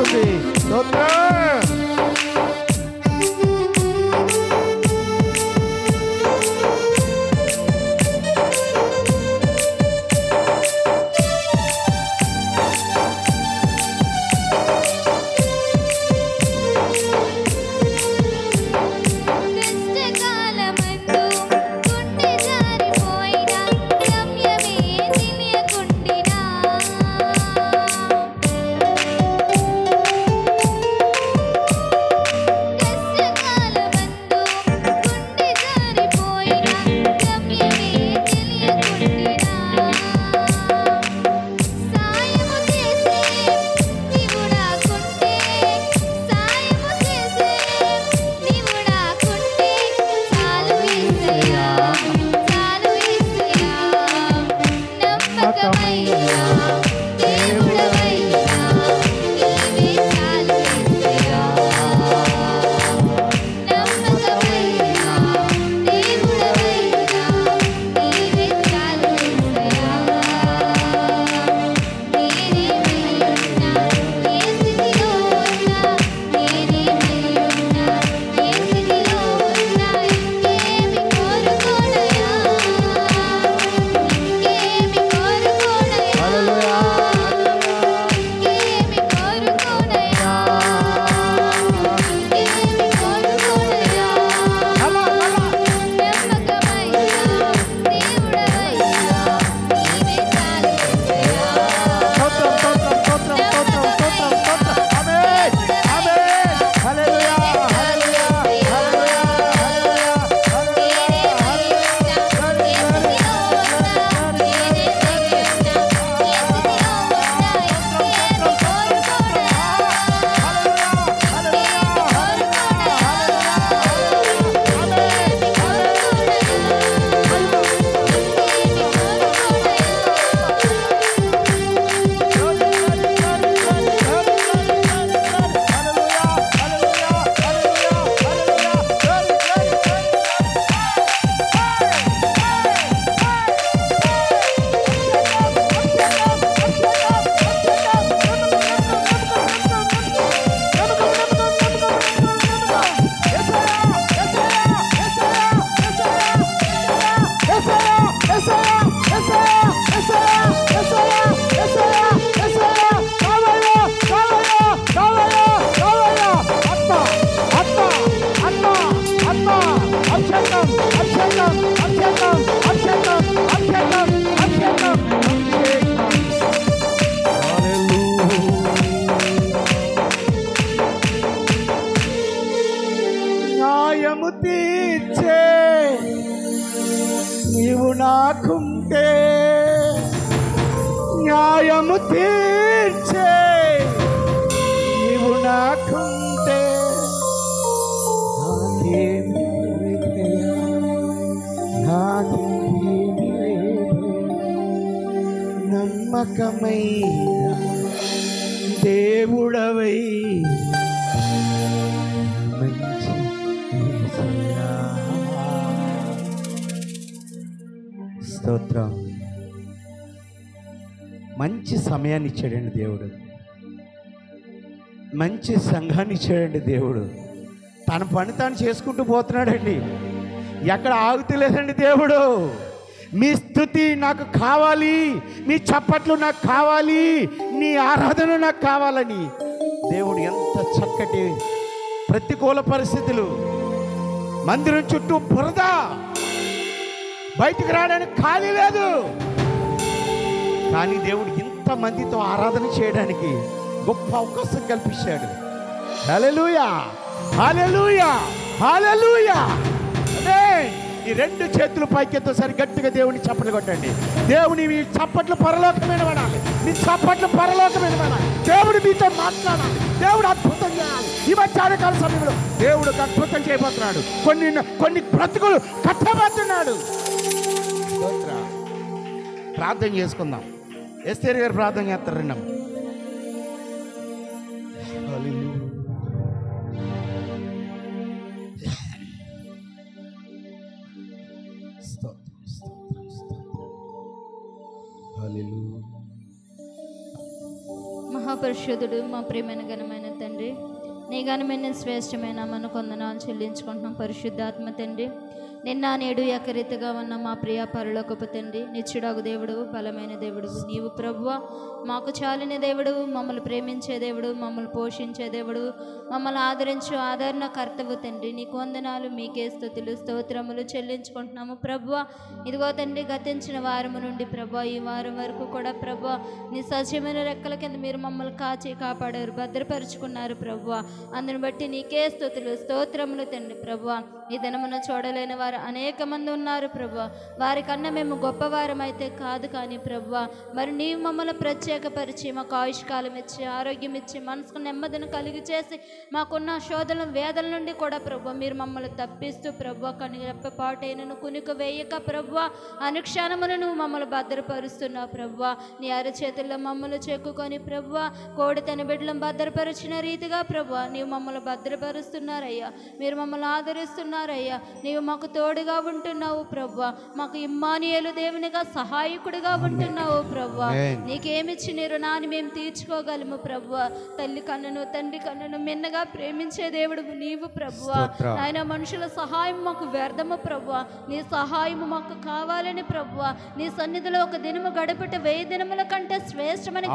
ఉంది. స్తోత్రం. తీర్చే నీవు నాకుంటే, న్యాయము తీర్చే నీవు నాకుంటే, నాకేమి లేదు. నమ్మకమైన దేవుడవై మంచి స్తోత్రం. మంచి సమయాన్ని ఇచ్చాడండి దేవుడు, మంచి సంఘాన్ని ఇచ్చాడండి దేవుడు. తన పని తాను చేసుకుంటూ పోతున్నాడండి, ఎక్కడ ఆగుతలేదండి దేవుడు. మీ స్తుతి నాకు కావాలి, మీ చప్పట్లు నాకు కావాలి, నీ ఆరాధన నాకు కావాలని దేవుడు ఎంత చక్కటి ప్రతికూల పరిస్థితులు, మందిరం చుట్టూ బురద, బయటికి రావడానికి ఖాళీ లేదు, కానీ దేవుడు ఇంతమందితో ఆరాధన చేయడానికి గొప్ప అవకాశం కల్పించాడు. హల్లెలూయా, హల్లెలూయా, హల్లెలూయా. అదే ఈ రెండు చేతులు పైకెత్తోసారి గట్టిగా దేవుని చప్పట్లు కొట్టండి. దేవుని మీ చప్పట్లు పరలోకమైన పడాలి, మీ చప్పట్లు పరలోకమైన పడాలి. దేవుడు మీతో మాట్లాడాలి, దేవుడు అద్భుతం చేయాలి. ఈ మధ్యాహ్నకాల సమయంలో దేవుడు అద్భుతం చేయబోతున్నాడు. కొన్ని బ్రతుకులు కట్టబోతున్నాడు. ప్రార్థన చేసుకుందాం. ఎస్తేరు గారు ప్రార్థన చేస్తారు. రెండమ్మ మహాపరిశుద్ధుడు మా ప్రియమైన ఘనమైన తండ్రి, నీ ఘనమైన శ్రేష్టమైన మన కొందనాలు చెల్లించుకుంటున్నాం. పరిశుద్ధాత్మ తండ్రి, నిన్న నేడు ఏకరీతిగా ఉన్న మా ప్రియ పరలోకపు తండ్రి, నిత్యుడగు దేవుడు, బలమైన దేవుడు నీవు ప్రభువా. మాకు చాలిన దేవుడు, మమ్మల్ని ప్రేమించే దేవుడు, మమ్మల్ని పోషించే దేవుడు, మమ్మల్ని ఆదరించు ఆదరణ కర్తవు తండ్రి. నీకు వందనాలు, మీకే స్తుతులు స్తోత్రములు చెల్లించుకుంటున్నాము ప్రభువా. ఇదిగో తండ్రి, గతించిన వారము నుండి ప్రభువా ఈ వారం వరకు కూడా ప్రభువా నీ సజీవమైన రెక్కల కింద మీరు మమ్మల్ని కాచి కాపాడారు, భద్రపరుచుకున్నారు ప్రభువా. అందుని బట్టి నీకే స్తుతులు స్తోత్రములు తండ్రి ప్రభువా. ఈ దినమున చూడలేని వారు అనేక మంది ఉన్నారు ప్రభువా. వారికన్నా మేము గొప్పవారం అయితే కాదు కానీ ప్రభువా, మరి నీవు మమ్మల్ని ప్రత్యేకపరిచి మాకు ఆయుష్కాలం ఇచ్చి, ఆరోగ్యం ఇచ్చి, మనసుకు నెమ్మదిని కలిగి చేసి, మాకున్న శోధన వేదల నుండి కూడా ప్రభువా మీరు మమ్మల్ని తప్పిస్తూ ప్రభువా కనురెప్పపాటైనను కునుకు వేయక ప్రభువా అనుక్షణమును నువ్వు మమ్మల్ని భద్రపరుస్తున్నావు ప్రభువా. నీ అరచేతుల్లో మమ్మల్ని చెక్కుకొని ప్రభువా కోడి తన బిడ్డలను భద్రపరిచిన రీతిగా ప్రభువా నీవు మమ్మల్ని భద్రపరుస్తున్నారయ్యా. మీరు మమ్మల్ని ఆదరిస్తున్నారయ్యా. నీవు మాకు తోడుగా ఉంటున్నావు ప్రభువా. మాకు ఇమ్మానుయేలు దేవునిగా సహాయకుడిగా ఉంటున్నావు ప్రభువా. నీకేమిచ్చి నీ రుణాన్ని మేము తీర్చుకోగలము ప్రభువా. తల్లి కన్నును తండ్రి కన్నును మిన్నగా ప్రేమించే దేవుడు నీవు ప్రభువా. ఆయన మనుషుల సహాయం మాకు వ్యర్థము ప్రభువా. నీ సహాయం మాకు కావాలని ప్రభువా. నీ సన్నిధిలో ఒక దినము గడుపుట 1000 దినముల కంటే శ్రేష్టమని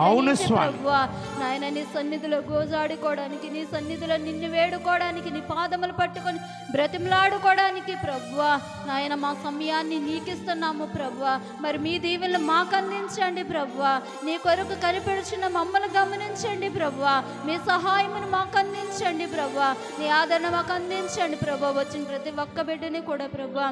ప్రభువా. నాయన నీ సన్నిధిలో గోజాడుకోవడానికి, నీ సన్నిధిలో నిన్ను వేడుకోవడానికి, నీ పాదములు పట్టుకొని బ్రతిమలాడుకోవడానికి ప్రభువా నాయన మా సమయాన్ని నీకిస్తున్నాము ప్రభువా. మరి మీ దీవెనలు మాకు అందించండి ప్రభువా. నీ కొరకు కనిపెడుచున్న మమ్మల్ని గమనించండి ప్రభువా. మీ సహాయమును మాకు అందించండి ప్రభువా. నీ ఆదరణ మాకు అందించండి ప్రభువా. వచ్చిన ప్రతి ఒక్క బిడ్డని కూడా ప్రభువా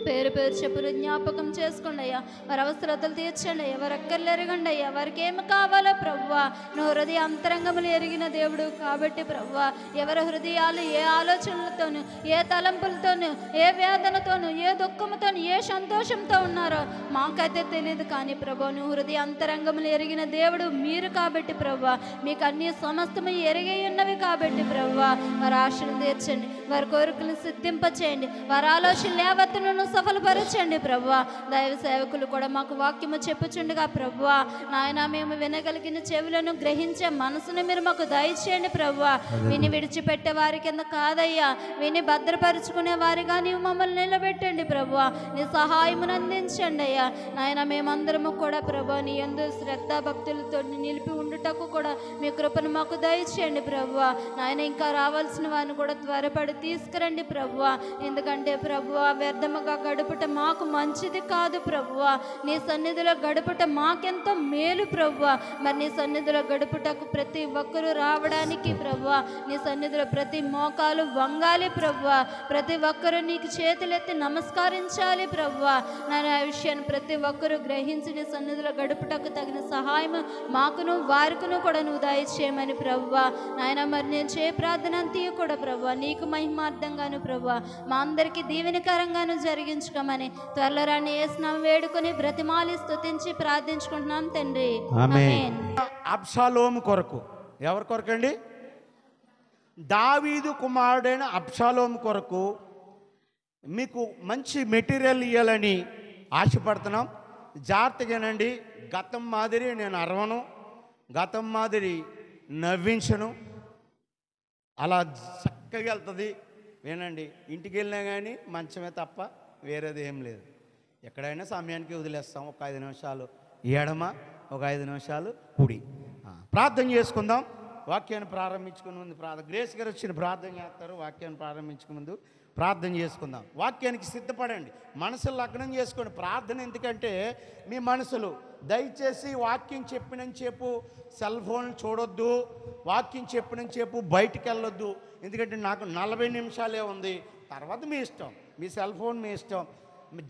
పేరు పేరు చెప్పులు జ్ఞాపకం చేసుకోండి అయ్యా. వారి అవసరతలు తీర్చండి అయ్యా. వారి అక్కర్లు ఎరగండి అయ్యా. వారికి ఏమి కావాలో ప్రభువా నువ్వు హృదయ అంతరంగములు ఎరిగిన దేవుడు కాబట్టి ప్రభువా ఎవరి హృదయాలు ఏ ఆలోచనలతోనూ, ఏ తలంపులతోనూ, ఏ వేదనతోనూ, ఏ దుఃఖంతోనూ, ఏ సంతోషంతో ఉన్నారో మాకైతే తెలియదు కానీ ప్రభువా నువ్వు హృదయ అంతరంగములు ఎరిగిన దేవుడు మీరు కాబట్టి ప్రభువా మీకు అన్ని సమస్తము ఎరిగి ఉన్నవి కాబట్టి ప్రభువా వారి ఆశలు తీర్చండి, వారి కోరికలను సిద్ధింపచేయండి, వారి ఆలోచనలు యావత్తును సఫలపరచండి ప్రభువా. దైవ సేవకులు కూడా మాకు వాక్యము చెప్పుచుండగా ప్రభువా నాయన మేము వినగలిగిన చెవులను గ్రహించే మనసును మీరు మాకు దయచేయండి ప్రభువా. విని విడిచిపెట్టే వారి కింద కాదయ్యా, విని భద్రపరుచుకునే వారిగా నీవు మమ్మల్ని నిలబెట్టండి ప్రభువా. నీ సహాయమును అందించండి అయ్యా. నాయన మేమందరము కూడా ప్రభువా నీ యందు శ్రద్ధ భక్తులతో నిలిపి ఉండుటకు కూడా మీ కృపను మాకు దయచేయండి ప్రభువా. నాయన ఇంకా రావాల్సిన వారిని కూడా త్వరపడి తీసుకురండి ప్రభువా. ఎందుకంటే ప్రభువా వ్యర్థముగా గడుపుట మాకు మంచిది కాదు ప్రభువా. నీ సన్నిధిలో గడుపుట మాకెంతో మేలు ప్రభువా. మరి నీ సన్నిధిలో గడుపుటకు ప్రతి ఒక్కరూ రావడానికి ప్రభువా నీ సన్నిధిలో ప్రతి మోకాలు వంగాలి ప్రభువా. ప్రతి ఒక్కరూ నీకు చేతులెత్తి నమస్కరించాలి ప్రభువా. నేను ఆ విషయాన్ని ప్రతి ఒక్కరూ గ్రహించి నీ సన్నిధిలో గడుపుటకు తగిన సహాయం మాకును వారికును కూడా నువ్వు దయచేయమని ప్రభువా. నాయన మరి నేను చే ప్రార్థన అంతా కూడా ప్రభువా నీకు మహిమార్థంగాను ప్రభువా మా అందరికీ దీవెనకరంగాను జరిగించుకోమని త్వరలో రాని యేసునామమున వేడుకొని బ్రతిమాలి స్తుతించి ప్రార్థించుకుంటున్నాం తండ్రి. ఆమేన్. అబ్షాలోము కొరకు, ఎవరి కొరకండి? దావీదు కుమారుడైన అబ్షాలోము కొరకు మీకు మంచి మెటీరియల్ ఇవ్వాలని ఆశపడుతున్నాం. జాగ్రత్తగానండి. గతం మాదిరి నేను అరవను, గతం మాదిరి నవ్వించను. అలా చక్కగా వెళ్తుంది. వినండి, ఇంటికి వెళ్ళినా కానీ మంచమే తప్ప వేరేది ఏం లేదు. ఎక్కడైనా సమయానికి వదిలేస్తాం. ఒక 5 నిమిషాలు ఎడమ, ఒక 5 నిమిషాలు కుడి. ప్రార్థన చేసుకుందాం. వాక్యాన్ని ప్రారంభించుకునే ముందు గ్రేస్ గారు వచ్చిన ప్రార్థన చేస్తారు. వాక్యాన్ని ప్రారంభించుకునే ముందు ప్రార్థన చేసుకుందాం. వాక్యానికి సిద్ధపడండి. మనసులు లగ్నం చేసుకోండి. ప్రార్థన ఎందుకంటే మీ మనసులు దయచేసి వాక్యం చెప్పినని చెప్పు సెల్ ఫోన్ చూడొద్దు, వాక్యం చెప్పినని చెప్పు బయటికి వెళ్ళొద్దు. ఎందుకంటే నాకు 40 నిమిషాలే ఉంది, తర్వాత మీ ఇష్టం, మీ సెల్ ఫోన్ మీ ఇష్టం.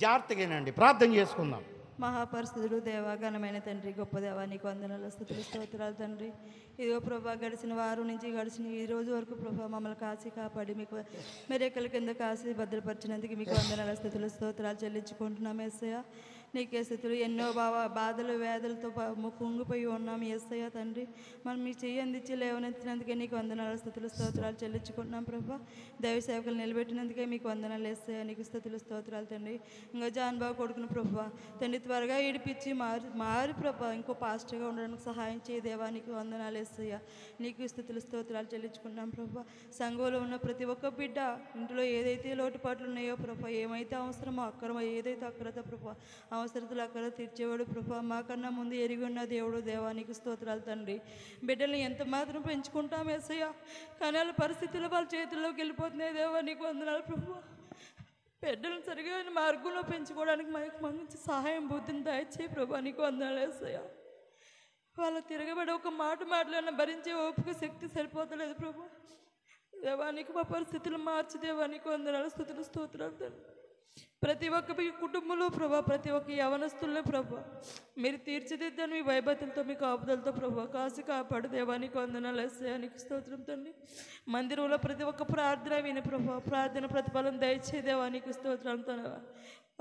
జాగ్రత్తగానండి. ప్రార్థన చేసుకుందాం. మహాపరిశుద్ధుడు దేవా ఘనమైన తండ్రి, గొప్ప దేవా నీకు వందనాలు స్తుతులు స్తోత్రాలు తండ్రి. ఇదిగో ప్రభా గడిచిన వారం నుంచి గడిచిన ఈ రోజు వరకు ప్రభా మమ్మల్ని కాచి కాపాడి మీకు మెరెక్కల కింద కాసి భద్రపరిచినందుకు మీకు వందనాలు స్తుతులు స్తోత్రాలు చెల్లించుకుంటున్నాం యేసయ్య. నీకే స్థితులు. ఎన్నో బాధలు వేదలతో కుంగిపోయి ఉన్నాం యేసయ్య తండ్రి. మనం మీ చెయ్యి అందించి లేవనెత్తినందుకే నీకు వందనాలు స్థుతులు స్తోత్రాలు చెల్లించుకుంటున్నాం ప్రభా. దైవ సేవకులు నిలబెట్టినందుకే మీకు వందనాలు యేసయ్య, నీకు స్థుతులు స్తోత్రాలు తండ్రి. ఇంకా జాన్ బాబు కొడుకును ప్రభా తండ్రి త్వరగా ఇడిపించి మారి ప్రభా ఇంకో పాస్టర్గా ఉండడానికి సహాయం చేయదేవా, నీకు వందనాలు యేసయ్య, నీకు స్థుతులు స్తోత్రాలు చెల్లించుకున్నాం ప్రభా. సంఘంలో ఉన్న ప్రతి ఒక్క బిడ్డ ఇంట్లో ఏదైతే లోటుపాట్లు ఉన్నాయో ప్రభా, ఏమైతే అవసరమో అక్కరమో ఏదైతే అక్కరతో ప్రభా అవసరతలు అక్కర తీర్చేవాడు ప్రభా, మాకన్నా ముందు ఎరిగి ఉన్న దేవుడు దేవా, నీకు స్తోత్రాలు తండ్రి. బిడ్డల్ని ఎంత మాత్రం పెంచుకుంటాం యేసయ్య, కానీ వాళ్ళ పరిస్థితులు వాళ్ళ చేతుల్లోకి వెళ్ళిపోతున్నాయి దేవా, నీకు వందనాలు ప్రభా. బిడ్డలను సరిగా మార్గంలో పెంచుకోవడానికి మనకు మంచి సహాయం బుద్ధిని దయచేయి ప్రభా, నీకు వందనాలు యేసయ్య. వాళ్ళ తిరగబడి ఒక మాట మాటలన్నా భరించే ఓపిక శక్తి సరిపోతలేదు ప్రభా. దేవానికి మా పరిస్థితులు మార్చి దేవానికి వందనాలు స్తుతులు స్తోత్రాలు తండ్రి. ప్రతి ఒక్క మీ కుటుంబంలో ప్రభా, ప్రతి ఒక్క యవనస్తుల్లో ప్రభా మీరు తీర్చిదిద్దని మీ వైభవతలతో మీ కాపుదలతో ప్రభా కాసి కాపాడు దేవానికి వందనాలు యేసయ్యానికి స్తోత్రం తండ్రి. మందిరంలో ప్రతి ఒక్క ప్రార్థన విని ప్రభా ప్రార్థన ప్రతిఫలం దయచే దేవానికి స్తోత్రం తండ్రి.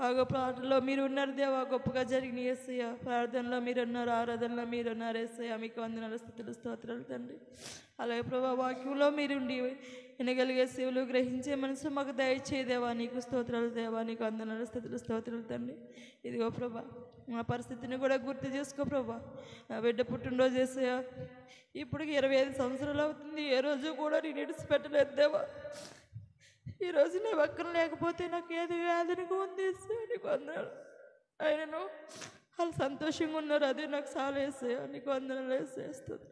ఆగో ప్రార్థనలో మీరు ఉన్నారు దేవా, గొప్పగా జరిగిన యేసయ్య, ప్రార్థనలో మీరు ఉన్నారు, ఆరాధనలో మీరు ఉన్నారు యేసయ్య, మీకు వందనాలు స్తుతులు స్తోత్రాలు తండ్రి. అలాగే ప్రభా వాక్యంలో మీరుండి వినగలిగే సేవలు గ్రహించే మనసు మాకు దయచేయి దేవా, నీకు స్తోత్రాలు దేవా, నీకు వందనాలు స్తుతులు స్తోత్రాలు తండ్రి. ఇదిగో ప్రభా మా పరిస్థితిని కూడా గుర్తు చేసుకో ప్రభా. నా బిడ్డ పుట్టినరోజు యేసయ్య, ఇప్పటికి 25 సంవత్సరాలు అవుతుంది, ఏ రోజు కూడా నేను ఇడిచిపెట్టలేదు దేవా. ఈరోజు నీ పక్కన లేకపోతే నాకు ఏది వ్యాధినికి ఉంది నీకు వందనాలు. ఆయనను వాళ్ళు సంతోషంగా ఉన్నారు, అదే నాకు చాలా వేసాయా, నీకు వందనాలు వేసేస్తుంది.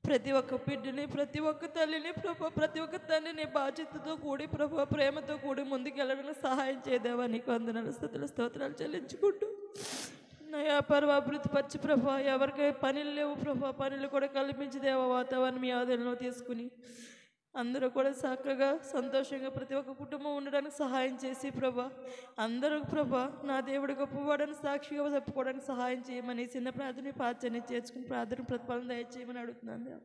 ప్రతి ఒక్క బిడ్డని ప్రతి ఒక్క తల్లిని ప్రభా, ప్రతి ఒక్క తండ్రిని బాధ్యతతో కూడి ప్రభా ప్రేమతో కూడి ముందుకెళ్ళడానికి సహాయం చేయదేవా, నీకు వందనాలు స్తుతులు స్తోత్రాలు చెల్లించుకుంటూ నా వ్యాపారం అభివృద్ధి పరిచి ప్రభా, ఎవరికి పనులు లేవు ప్రభా, పనులు కూడా కల్పించి దేవా వాతావరణం మీ ఆధీనంలో తీసుకుని అందరూ కూడా చక్కగా సంతోషంగా ప్రతి ఒక్క కుటుంబం ఉండడానికి సహాయం చేసి ప్రభా, అందరూ ప్రభా నా దేవుడు గొప్పవాడని సాక్షిగా చెప్పుకోవడానికి సహాయం చేయమని చిన్న ప్రార్థన పాచని చేర్చుకుని ప్రార్థన ప్రతిఫలం దయచేయమని అడుగుతున్నాను.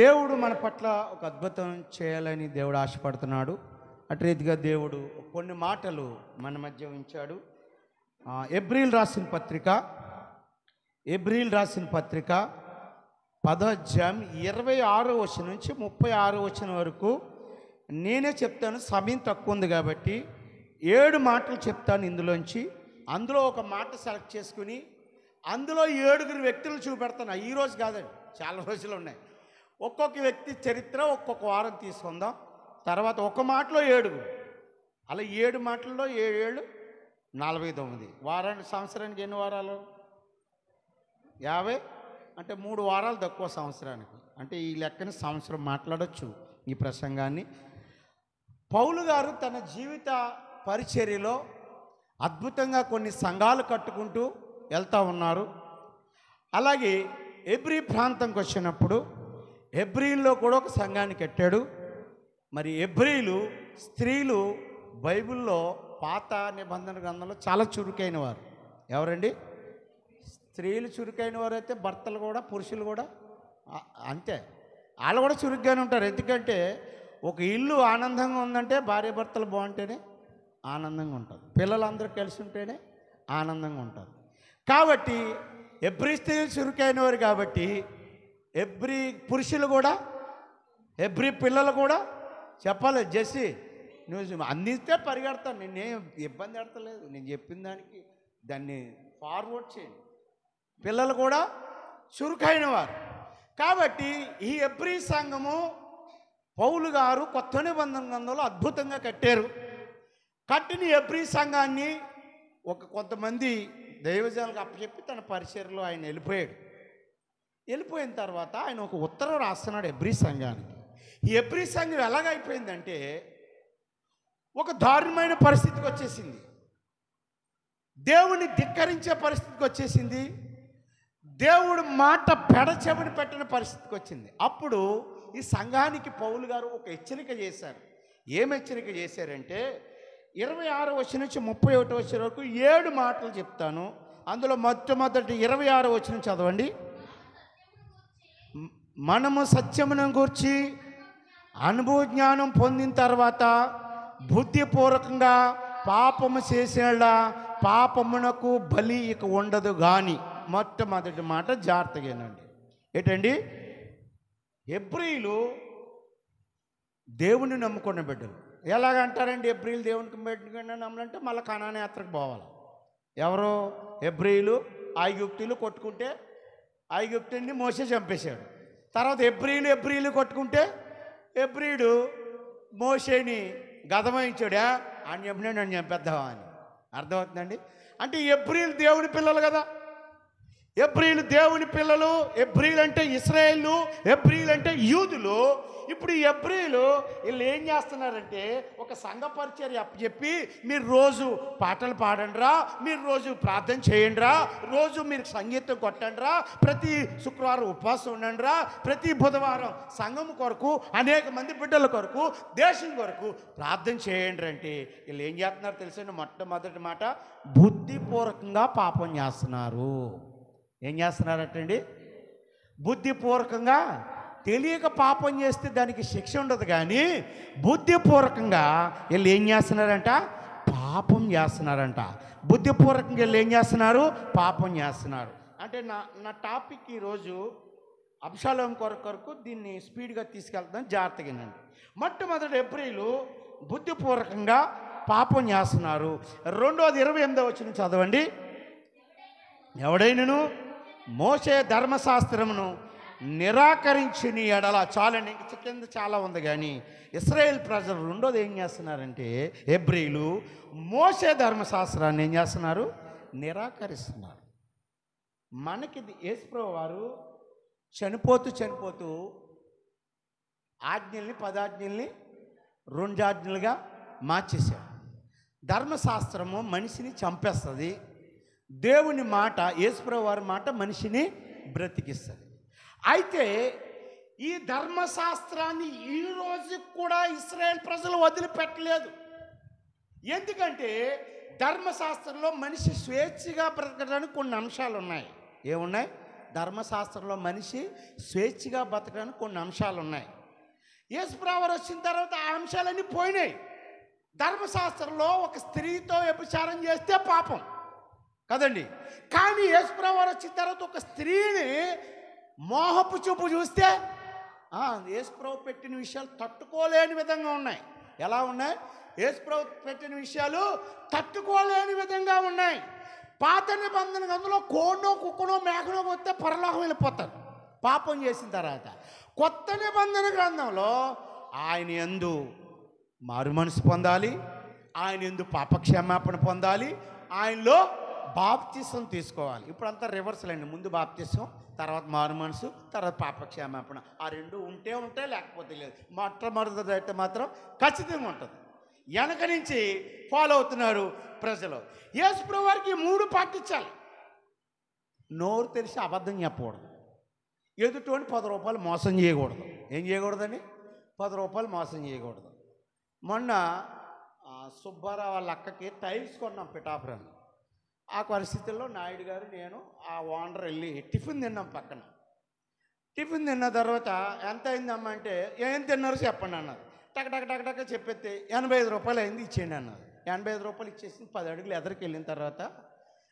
దేవుడు మన పట్ల ఒక అద్భుతం చేయాలని దేవుడు ఆశపడుతున్నాడు. అటు రీతిగా దేవుడు కొన్ని మాటలు మన మధ్య ఉంచాడు. ఎబ్రీల్ రాసిన పత్రిక 10వ అధ్యాయం 26వ వచనం నుంచి 36వ వచనం వరకు నేనే చెప్తాను, సమయం తక్కువ ఉంది కాబట్టి 7 మాటలు చెప్తాను ఇందులోంచి. అందులో ఒక మాట సెలెక్ట్ చేసుకుని అందులో 7 వ్యక్తులు చూపెడతాను. ఈరోజు కాదండి, చాలా రోజులు ఉన్నాయి. ఒక్కొక్క వ్యక్తి చరిత్ర ఒక్కొక్క వారం తీసుకుందాం. తర్వాత ఒక మాటలో 7, అలా 7 మాటల్లో 7 49. సంవత్సరానికి ఎన్ని వారాలు? 50 అంటే 3 వారాలు తక్కువ సంవత్సరానికి. అంటే ఈ లెక్కని సంవత్సరం మాట్లాడచ్చు ఈ ప్రసంగాన్ని. పౌలు గారు తన జీవిత పరిచర్యలో అద్భుతంగా కొన్ని సంఘాలు కట్టుకుంటూ వెళ్తూ ఉన్నారు. అలాగే ఎబ్రీ ప్రాంతంకి వచ్చినప్పుడు ఎబ్రీల్లో కూడా ఒక సంఘాన్ని కట్టాడు. మరి ఎబ్రీలు స్త్రీలు బైబిల్లో పాత నిబంధన గ్రంథంలో చాలా చురుకైన వారు. ఎవరండి? స్త్రీలు చురుకైన వారు అయితే భర్తలు కూడా పురుషులు కూడా అంతే, వాళ్ళు కూడా చురుగ్గానే ఉంటారు. ఎందుకంటే ఒక ఇల్లు ఆనందంగా ఉందంటే భార్య భర్తలు బాగుంటేనే ఆనందంగా ఉంటుంది, పిల్లలందరూ కలిసి ఉంటేనే ఆనందంగా ఉంటుంది. కాబట్టి ఎబ్రీ స్త్రీలు చురుకైన వారు కాబట్టి ఎబ్రీ పురుషులు కూడా ఎబ్రీ పిల్లలు కూడా చెప్పాలి. జెస్సీ నువ్వు అందిస్తే పరిగెడతాను, నేనేం ఇబ్బంది పడతలేదు, నేను చెప్పిన దానికి దాన్ని ఫార్వర్డ్ చేయండి. పిల్లలు కూడా చురుకైన వారు కాబట్టి ఈ ఎబ్రీ సంఘము పౌలు గారు కొత్త నిబంధన గ్రంథంలో అద్భుతంగా కట్టారు. కట్టిన ఎబ్రీ సంఘాన్ని కొంతమంది దైవజనులకు అప్పచెప్పి తన పరిచర్యలో ఆయన వెళ్ళిపోయిన తర్వాత ఆయన ఒక ఉత్తరం రాస్తున్నాడు ఎబ్రీ సంఘానికి. ఈ ఎబ్రీ సంఘం ఎలాగైపోయిందంటే ఒక దారుణమైన పరిస్థితికి వచ్చేసింది, దేవుని ధిక్కరించే పరిస్థితికి వచ్చేసింది, దేవుడు మాట పెడచెవిని పెట్టిన పరిస్థితికి వచ్చింది. అప్పుడు ఈ సంఘానికి పౌలు గారు ఒక హెచ్చరిక చేశారు. ఏం హెచ్చరిక చేశారంటే 26వ వచనం నుంచి 31వ వచనం వరకు 7 మాటలు చెప్తాను. అందులో మొట్టమొదటి 26వ వచనం చదవండి. మనము సత్యమును గూర్చి అనుభవ జ్ఞానం పొందిన తర్వాత బుద్ధిపూర్వకంగా పాపము చేసిన పాపమునకు బలి ఇక ఉండదు కానీ మొట్టమొదటి మాట జాగ్రత్తగానండి. ఏంటండి? హెబ్రీలు దేవుని నమ్ముకున్న బిడ్డలు. ఎలాగంటారండి హెబ్రీలు దేవునికి బిడ్డగా నమ్మాలంటే మళ్ళీ కనాను యాత్రకు పోవాలి. ఎవరు? హెబ్రీలు ఐగుప్తీలు కొట్టుకుంటే ఐగుప్తుని మోసే చంపేశాడు. తర్వాత హెబ్రీలు కొట్టుకుంటే హెబ్రీడు మోసేని గదమాయించాడా అని చెప్పినా నన్ను చంపేద్దామా అని. అర్థమవుతుందండి? అంటే హెబ్రీలు దేవుని పిల్లలు కదా. హెబ్రీలు దేవుని పిల్లలు. హెబ్రీలు అంటే ఇశ్రాయేలు, హెబ్రీలు అంటే యూదులు. ఇప్పుడు ఈ హెబ్రీలు వీళ్ళు ఏం చేస్తున్నారంటే ఒక సంఘ పరిచర్య అప్పచెప్పి మీరు రోజు పాటలు పాడండిరా, మీరు రోజు ప్రార్థన చేయండిరా, రోజు మీరు సంగీతం కొట్టండిరా, ప్రతి శుక్రవారం ఉపవాసం ఉండండిరా, ప్రతి బుధవారం సంఘం కొరకు అనేక మంది బిడ్డల కొరకు దేశం కొరకు ప్రార్థన చేయండి అంటే వీళ్ళు ఏం చేస్తున్నారు తెలుసండి? మొట్టమొదటి మాట బుద్ధిపూర్వకంగా పాపం చేస్తున్నారు. ఏం చేస్తున్నారటండి? బుద్ధిపూర్వకంగా. తెలియక పాపం చేస్తే దానికి శిక్ష ఉండదు, కానీ బుద్ధిపూర్వకంగా వీళ్ళు ఏం చేస్తున్నారంట? పాపం చేస్తున్నారంట. బుద్ధిపూర్వకంగా వీళ్ళు ఏం చేస్తున్నారు? పాపం చేస్తున్నారు. అంటే నా టాపిక్ ఈరోజు అబ్షాలోము కొరకు దీన్ని స్పీడ్గా తీసుకెళ్తాను, జాగ్రత్తగానండి. మొట్టమొదటి హెబ్రీలు బుద్ధిపూర్వకంగా పాపం చేస్తున్నారు. రెండోది 28వ వచనం చదవండి. ఎవడైనను మోసే ధర్మశాస్త్రమును నిరాకరించిన ఎడల, చాలండి, ఇంక కింద చాలా ఉంది, కానీ ఇశ్రాయేల్ ప్రజలు రెండోది ఏం చేస్తున్నారంటే హెబ్రీలు మోసే ధర్మశాస్త్రాన్ని ఏం చేస్తున్నారు? నిరాకరిస్తున్నారు. మనకి యేసుప్రభువు వారు చనిపోతూ ఆజ్ఞల్ని 10 ఆజ్ఞల్ని 2 ఆజ్ఞలుగా మార్చేశారు. ధర్మశాస్త్రము మనిషిని చంపేస్తుంది, దేవుని మాట యేసుప్రభువు వారి మాట మనిషిని బ్రతికిస్తుంది. అయితే ఈ ధర్మశాస్త్రాన్ని ఈరోజు కూడా ఇశ్రాయేల్ ప్రజలు వదిలిపెట్టలేదు. ఎందుకంటే ధర్మశాస్త్రంలో మనిషి స్వేచ్ఛగా బ్రతకడానికి కొన్ని అంశాలు ఉన్నాయి. ఏమున్నాయి? ధర్మశాస్త్రంలో మనిషి స్వేచ్ఛగా బ్రతకడానికి కొన్ని అంశాలు ఉన్నాయి. యేసుప్రభువు వారు వచ్చిన తర్వాత ఆ అంశాలన్నీ పోయినాయి. ధర్మశాస్త్రంలో ఒక స్త్రీతో వ్యభిచారం చేస్తే పాపం కదండి, కానీ యేసుప్రభువు వారు వచ్చిన తర్వాత ఒక స్త్రీని మోహపు చూపు చూస్తే యేసుప్రభువు పెట్టిన విషయాలు తట్టుకోలేని విధంగా ఉన్నాయి. ఎలా ఉన్నాయి? యేసుప్రభువు పెట్టిన విషయాలు తట్టుకోలేని విధంగా ఉన్నాయి. పాత నిబంధన గ్రంథంలో కోడో కుక్కనో మేకనో వస్తే పరలోకం వెళ్ళిపోతారు పాపం చేసిన తర్వాత. కొత్త నిబంధన గ్రంథంలో ఆయన యందు మారు మనసు పొందాలి, ఆయన యందు పాపక్షమాపణ పొందాలి, ఆయనలో బాప్తిసం తీసుకోవాలి. ఇప్పుడంతా రివర్సల్ అండి. ముందు బాప్తిసం, తర్వాత మారు మనసు, తర్వాత పాపక్షమాపణ. ఆ రెండు ఉంటే లేకపోతే లేదు. మొట్టమొదటి అయితే మాత్రం ఖచ్చితంగా ఉంటుంది. వెనక నుంచి ఫాలో అవుతున్నారు ప్రజలు. యేసుప్రభువు వారికి 3 పాటించాలి. నోరు తెరిచి అబద్ధం చెప్పకూడదు, ఎదుటోని 10 రూపాయలు మోసం చేయకూడదు. ఏం చేయకూడదని? 10 రూపాయలు మోసం చేయకూడదు. మొన్న సుబ్బారావు వాళ్ళ అక్కకి టైల్స్ కొన్నాం పిఠాపురం. ఆ పరిస్థితుల్లో నాయుడు గారు, నేను, ఆ ఓనర్ వెళ్ళి టిఫిన్ తిన్నాం పక్కన. టిఫిన్ తిన్న తర్వాత ఎంత అయిందమ్మా అంటే, ఏం తిన్నారు చెప్పండి అన్నారు. టక చెప్పేస్తే 85 రూపాయలు అయింది, ఇచ్చేయండి అన్నారు. 85 రూపాయలు ఇచ్చేసి 10 అడుగులు ఎదరికి వెళ్ళిన తర్వాత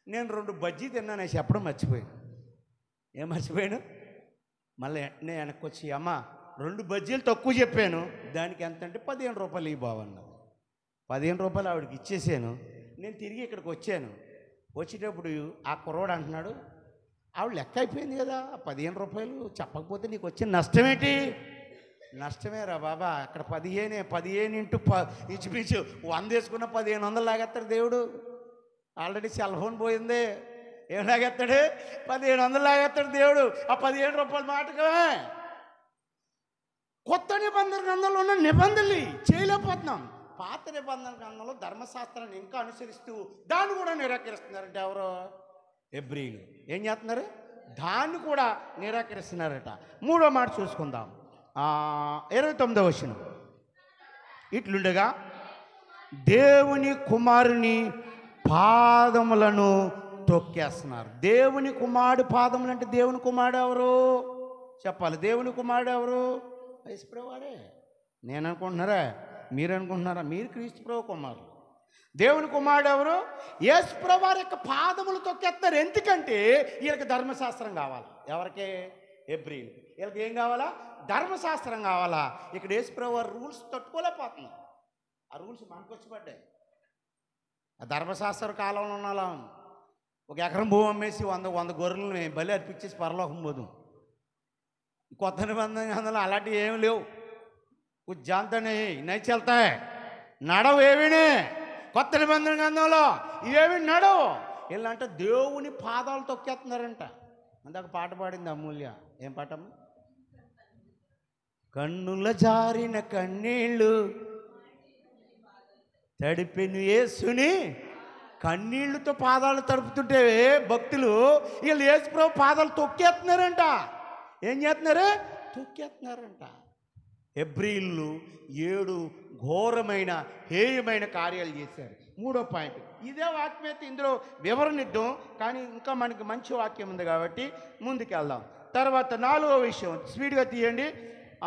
నేను 2 బజ్జీ తిన్నాను చెప్పడం మర్చిపోయాను. ఏం మర్చిపోయాను? మళ్ళీ నేను వెనక్కి వచ్చి, అమ్మ 2 బజ్జీలు తక్కువ చెప్పాను, దానికి ఎంత అంటే 15 రూపాయలు ఈ బావన్నారు. 15 రూపాయలు ఆవిడకి ఇచ్చేసాను. నేను తిరిగి ఇక్కడికి వచ్చాను. వచ్చేటప్పుడు ఆ కుర్రోడు అంటున్నాడు, ఆవిడ లెక్క అయిపోయింది కదా, 15 రూపాయలు చెప్పకపోతే నీకు వచ్చిన నష్టమేంటి? నష్టమే రా బాబా, అక్కడ 15 ఇంటూ ఇంచుమించు 100 వేసుకున్న 1500 లాగేస్తాడు దేవుడు. ఆల్రెడీ సెల్ ఫోన్ పోయింది, ఏం లాగేస్తాడు? 1500 లాగేస్తాడు దేవుడు. ఆ 15 రూపాయల మాటకమే. కొత్త నిబంధన గ్రంథంలో ఉన్న నిబంధనలు చేయలేకపోతున్నాం. పాత నిబంధన గ్రంథంలో ధర్మశాస్త్రాన్ని ఇంకా అనుసరిస్తూ దాన్ని కూడా నిరాకరిస్తున్నారంటే ఎవరో? హెబ్రీలు. ఏం చేస్తున్నారు? దాన్ని కూడా నిరాకరిస్తున్నారట. 3వ మాట చూసుకుందాం. 29వ వచనం. ఇట్లుండగా దేవుని కుమారుని పాదములను తొక్కేస్తున్నారు. దేవుని కుమారుడు పాదములు అంటే దేవుని కుమారుడు ఎవరు చెప్పాలి? దేవుని కుమారుడు ఎవరు? యేసుప్రభువారే. నేను అనుకుంటున్నారా? మీరు అనుకుంటున్నారా? మీరు క్రీస్తు ప్రభు కుమారులు. దేవుని కుమారుడు ఎవరు? యేసుప్రభు వారి యొక్క పాదములు తొక్కేస్తారు. ఎందుకంటే వీళ్ళకి ధర్మశాస్త్రం కావాలి. ఎవరికి? హెబ్రీలు. వీళ్ళకి ఏం కావాలా? ధర్మశాస్త్రం కావాలా. ఇక్కడ యేసుప్రభు వారి రూల్స్ తట్టుకోలేకపోతుంది. ఆ రూల్స్ మనకు వచ్చి పడ్డాయి. ఆ ధర్మశాస్త్ర కాలంలో ఉన్నాలా? ఒక ఎకరం భూమి అమ్మేసి 100 గొర్రెలను బలి అర్పించేసి పరలోకం పోదు. కొత్త నిబంధనలు అలాంటివి ఏమి లేవు. ఉజ్జాంతనే నై చెల్తాయి నడవు ఏవినే కొత్త నిబంధన గ్రంథంలో ఇవేమి నడవు. వీళ్ళంటే దేవుని పాదాలు తొక్కేస్తున్నారంట. అందాక పాట పాడింది అమూల్య. ఏం పాటం? కన్నుల జారిన కన్నీళ్ళు తడిపెను యేసుని, కన్నీళ్లతో పాదాలు తడుపుతుంటే భక్తులు వీళ్ళు యేసుప్రభు పాదాలు తొక్కేస్తున్నారంట. ఏం చేస్తున్నారు? తొక్కేస్తున్నారంట. హెబ్రీలు 7 ఘోరమైన హేయమైన కార్యాలు చేశారు. 3వ పాయింట్ ఇదే వాక్యం అయితే ఇందులో వివరణ ఇద్దాం, కానీ ఇంకా మనకి మంచి వాక్యం ఉంది కాబట్టి ముందుకెళ్దాం. తర్వాత 4వ విషయం స్పీడ్గా తీయండి.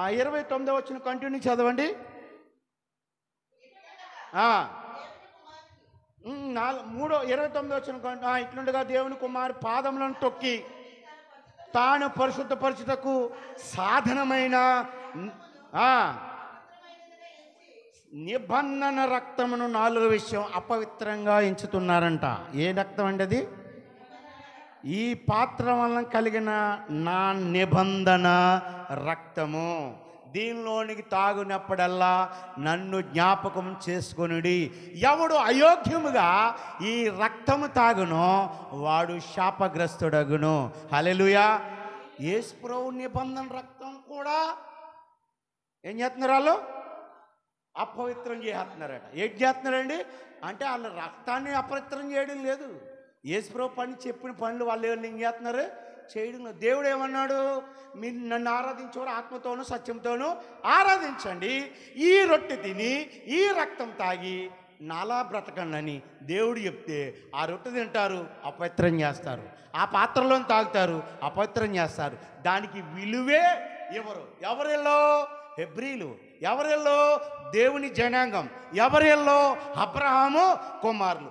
29వ వచనం కంటిన్యూ చదవండి. 29వ వచనం ఇట్లుండగా దేవుని కుమారు పాదములను తొక్కి తాను పరిశుద్ధపరచుటకు సాధనమైన నిబంధన రక్తమును 4వ విషయం అపవిత్రంగా ఎంచుతున్నారంట. ఏ రక్తం అండి అది? ఈ పాత్ర వలన కలిగిన నా నిబంధన రక్తము. దీనిలోనికి తాగునప్పుడల్లా నన్ను జ్ఞాపకం చేసుకొనుడి. ఎవడు అయోగ్యముగా ఈ రక్తము తాగునో వాడు శాపగ్రస్తుడగును. హల్లెలూయా. యేసుప్రభు నిబంధన రక్తం కూడా ఏం చేస్తున్నారు? వాళ్ళు అపవిత్రం చేస్తున్నారట. ఏం చేస్తున్నారండి అంటే వాళ్ళ రక్తాన్ని అపవిత్రం చేయడం లేదు. యేసుప్రభు పని చెప్పిన పనులు వాళ్ళు ఏం చేస్తున్నారు? చేయడం లేదు. దేవుడు ఏమన్నాడు? మీరు నన్ను ఆరాధించేవారు ఆత్మతోనూ సత్యంతోనూ ఆరాధించండి. ఈ రొట్టె తిని ఈ రక్తం తాగి నాలా బ్రతకండి దేవుడు చెప్తే ఆ రొట్టె తింటారు, అపవిత్రం చేస్తారు. ఆ పాత్రలో తాగుతారు, అపవిత్రం చేస్తారు. దానికి విలువే ఎవరు? ఎవరిలో? హెబ్రీలు. ఎవరిలో? దేవుని జనాంగం. ఎవరిలో? అబ్రహాము కుమారులు.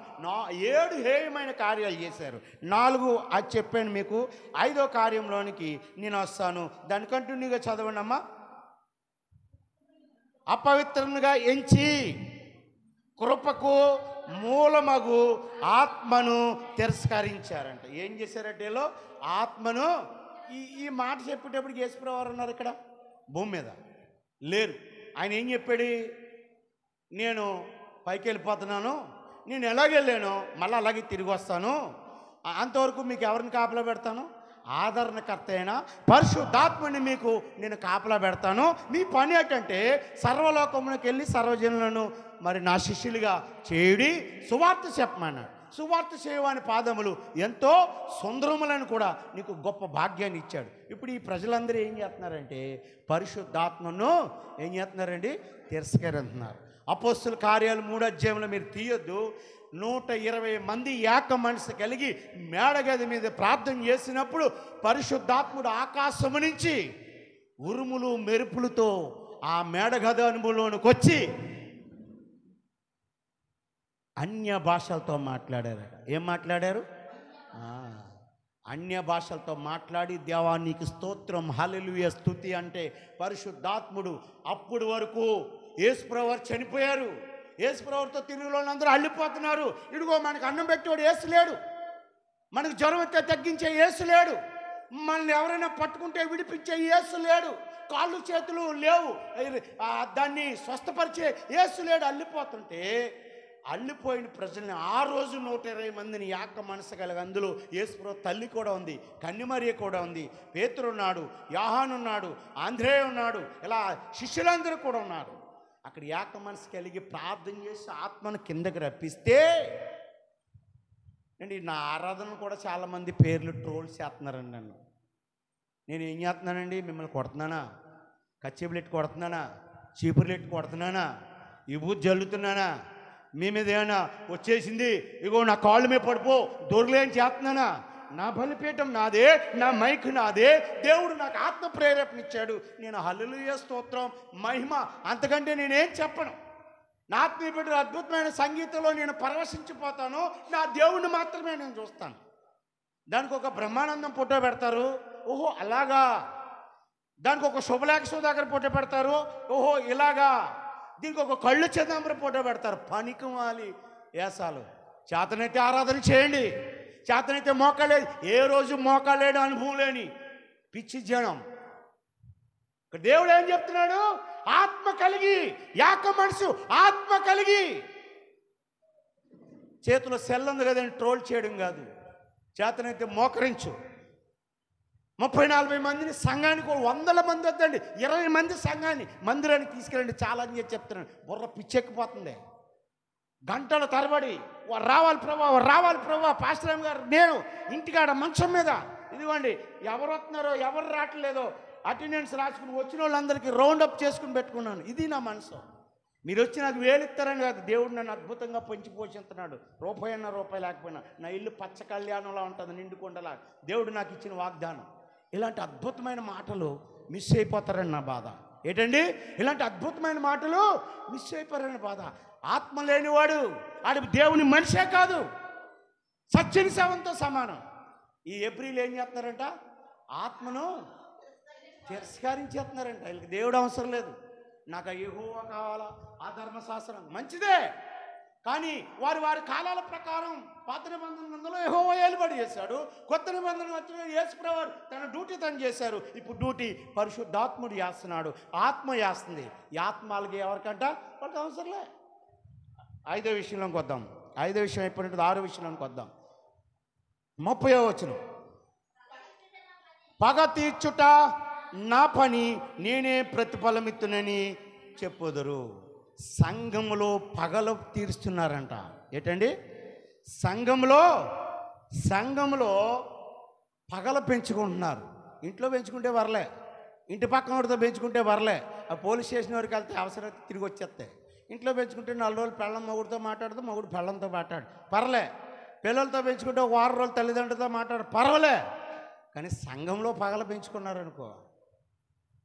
7 హేయమైన కార్యాలు చేశారు. 4 అది చెప్పాను మీకు. 5వ కార్యంలోనికి నేను వస్తాను. దాని కంటిన్యూగా చదవండి అమ్మా. అపవిత్రంగా ఎంచి కృపకు మూలమగు ఆత్మను తిరస్కరించారంట. ఏం చేశారంటే ఆత్మను ఈ మాట చెప్పేటప్పుడు యేసుప్రభు ఉన్నారు ఇక్కడ భూమి మీద లేరు. ఆయన ఏం చెప్పాడు? నేను పైకి వెళ్ళిపోతున్నాను, నేను ఎలాగెళ్ళాను మళ్ళీ అలాగే తిరిగి వస్తాను, అంతవరకు మీకు ఎవరిని కాపలా పెడతాను? ఆదరణకర్త అయిన పరిశుద్ధాత్మని మీకు నేను కాపలా పెడతాను. మీ పని ఏంటంటే సర్వలోకములకు వెళ్ళి సర్వజనులను మరి నా శిష్యులుగా చేయుడి, సువార్త చెప్పమన్నాడు. సువార్త చేయవాని పాదములు ఎంతో సుందరములను కూడా నీకు గొప్ప భాగ్యాన్ని ఇచ్చాడు. ఇప్పుడు ఈ ప్రజలందరూ ఏం చేస్తున్నారంటే పరిశుద్ధాత్మను ఏం చేస్తున్నారండి? తిరస్కరిస్తున్నారు. అపోస్తుల కార్యాలు 3వ అధ్యాయంలో మీరు తీయొద్దు. 120 మంది ఏక మనసు కలిగి మేడగది మీద ప్రార్థన చేసినప్పుడు పరిశుద్ధాత్ముడు ఆకాశము నుంచి ఉరుములు మెరుపులతో ఆ మేడగది అనుభవంలోనికి వచ్చి అన్య భాషలతో మాట్లాడారట. ఏం మాట్లాడారు? అన్య భాషలతో మాట్లాడి దేవా నీకు స్తోత్రం, హల్లెలూయా, స్తుతి అంటే పరిశుద్ధాత్ముడు. అప్పుడు వరకు యేసుప్రభు చనిపోయారు. యేసుప్రభుతో తిరుగులోని అందరూ అల్లిపోతున్నారు. ఇదిగో మనకు అన్నం పెట్టేవాడు యేసు లేడు, మనకు జ్వరం వస్తే తగ్గించే యేసు లేడు, మనల్ని ఎవరైనా పట్టుకుంటే విడిపించే యేసు లేడు, కాళ్ళు చేతులు లేవు దాన్ని స్వస్థపరిచే యేసు లేడు. అల్లిపోతుంటే అల్లిపోయిన ప్రజల్ని ఆ రోజు 120 మందిని యాక మనసు కలిగి అందులో యేసుప్రభు తల్లి కూడా ఉంది, కన్యమరియ కూడా ఉంది, పేతురు ఉన్నాడు, యోహాను ఉన్నాడు, ఆంద్రేయ ఉన్నాడు, ఇలా శిష్యులందరూ కూడా ఉన్నారు. అక్కడ యాక మనసు కలిగి ప్రార్థన చేసి ఆత్మను కిందకి రప్పిస్తే అండి నా ఆరాధన కూడా చాలామంది పేర్లు ట్రోల్స్ చేస్తున్నారండి. నన్ను నేను ఏం చేస్తున్నానండి? మిమ్మల్ని కొడుతున్నానా? కచ్చిబులెట్టి కొడుతున్నానా? చీపురులెట్టి కొడుతున్నానా? ఈ బూత్ జల్లుతున్నానా? మీ మీద ఏమైనా వచ్చేసింది ఇగో నా కాళ్ళ మీద పడిపో దొరలేని చేస్తున్నానా? నా బలిపీఠం నాదే, నా మైక్ నాదే, దేవుడు నాకు ఆత్మ ప్రేరేపణ ఇచ్చాడు, నేను హల్లెలూయా స్తోత్రం మహిమ అంతకంటే నేనేం చెప్పను. నా ఆత్మీయ బిడ్డలు, అద్భుతమైన సంగీతంలో నేను పరవశించిపోతాను. నా దేవుణ్ణి మాత్రమే నేను చూస్తాను. దానికి ఒక బ్రహ్మానందం ఫోటో పెడతారు, ఓహో అలాగా. దానికి ఒక శుభలేఖ సుధాకర్ ఫోటో పెడతారు, ఓహో ఇలాగా. దీనికి ఒక కళ్ళు చిదంబరం ఫోటో పెడతారు. పనికిమాలి వేసాలు. చేతనైతే ఆరాధన చేయండి, చేతనైతే మోకాలేదు. ఏ రోజు మోకాలేడు అనుభవం లేని పిచ్చి జనం. ఇక్కడ దేవుడు ఏం చెప్తున్నాడు? ఆత్మ కలిగి, యాక మనసు ఆత్మ కలిగి. చేతిలో సెల్ ఉంది కదండి, ట్రోల్ చేయడం కాదు. చేతనైతే మోకరించు. 30-40 మందిని సంఘానికి 100 మంది వద్దండి, 20 మంది సంఘాన్ని మందిరానికి తీసుకెళ్ళండి చాలా అని చెప్తున్నాను. బుర్ర పిచ్చెక్కిపోతుంది. గంటల తరబడి రావాలి ప్రభా పాస్టర్ గారు, నేను ఇంటికాడ మంచం మీద ఇదిగోండి, ఎవరు వస్తున్నారో ఎవరు రావట్లేదో అటెండెన్స్ రాసుకుని వచ్చిన వాళ్ళందరికీ రౌండ్ అప్ చేసుకుని పెట్టుకున్నాను. ఇది నా మనసు. మీరు వచ్చి నాకు వేలిస్తారని కాదు, దేవుడు నన్ను అద్భుతంగా పెంచి పోషిస్తున్నాడు. రూపాయి లేకపోయినా నా ఇల్లు పచ్చ కళ్యాణంలా ఉంటుంది, నిండుకొండలా. దేవుడు నాకు ఇచ్చిన వాగ్దానం. ఇలాంటి అద్భుతమైన మాటలు మిస్ అయిపోతారని నా బాధ. ఏంటండి? ఇలాంటి అద్భుతమైన మాటలు మిస్ అయిపోతారని బాధ. ఆత్మ లేనివాడు ఆడి దేవుని మనిషే కాదు, సత్యని శవంతో సమానం. ఈ ఏప్రిల్ ఏం చేస్తున్నారంట? ఆత్మను తిరస్కరించేస్తున్నారంట. వీళ్ళకి దేవుడు అవసరం లేదు. నాకు యెహోవా కావాలా, ఆ ధర్మశాస్త్రం మంచిదే, కానీ వారి కాలాల ప్రకారం పాత నిబంధన గ్రంథంలో యెహోవా ఏలుబడి చేశాడు. కొత్త నిబంధన వచ్చిన యేసుప్రభు తన డ్యూటీ తను చేశారు. ఇప్పుడు డ్యూటీ పరిశుద్ధాత్ముడు చేస్తున్నాడు, ఆత్మ చేస్తుంది. ఈ ఆత్మ వాళ్ళకి ఎవరికంట? వాళ్ళకి అవసరంలే. 5వ విషయంలోకి వద్దాం. 5వ విషయం అయిపోయినట్టు 6వ విషయంలోకి వద్దాం. 30వ వచనం, పగ తీర్చుట నా పని, నేనే ప్రతిఫలమిత్తునని చెప్పుదురు. సంఘములో పగలు తీరుస్తున్నారంట. ఏంటండి? సంఘంలో పగలు పెంచుకుంటున్నారు. ఇంట్లో పెంచుకుంటే వరలే, ఇంటి పక్కన వాడితో పెంచుకుంటే వరలే. ఆ పోలీస్ స్టేషన్ వరకు వెళ్తే అవసరం తిరిగి వచ్చేస్తాయి. ఇంట్లో పెంచుకుంటే 4 రోజులు పెళ్ళం మొగుడితో మాట్లాడుతూ, మొగుడు పెళ్ళంతో మాట్లాడు పర్లే. పిల్లలతో పెంచుకుంటే 1 వారం రోజులు తల్లిదండ్రులతో మాట్లాడు పర్వాలే. కానీ సంఘంలో పగలు పెంచుకున్నారనుకో,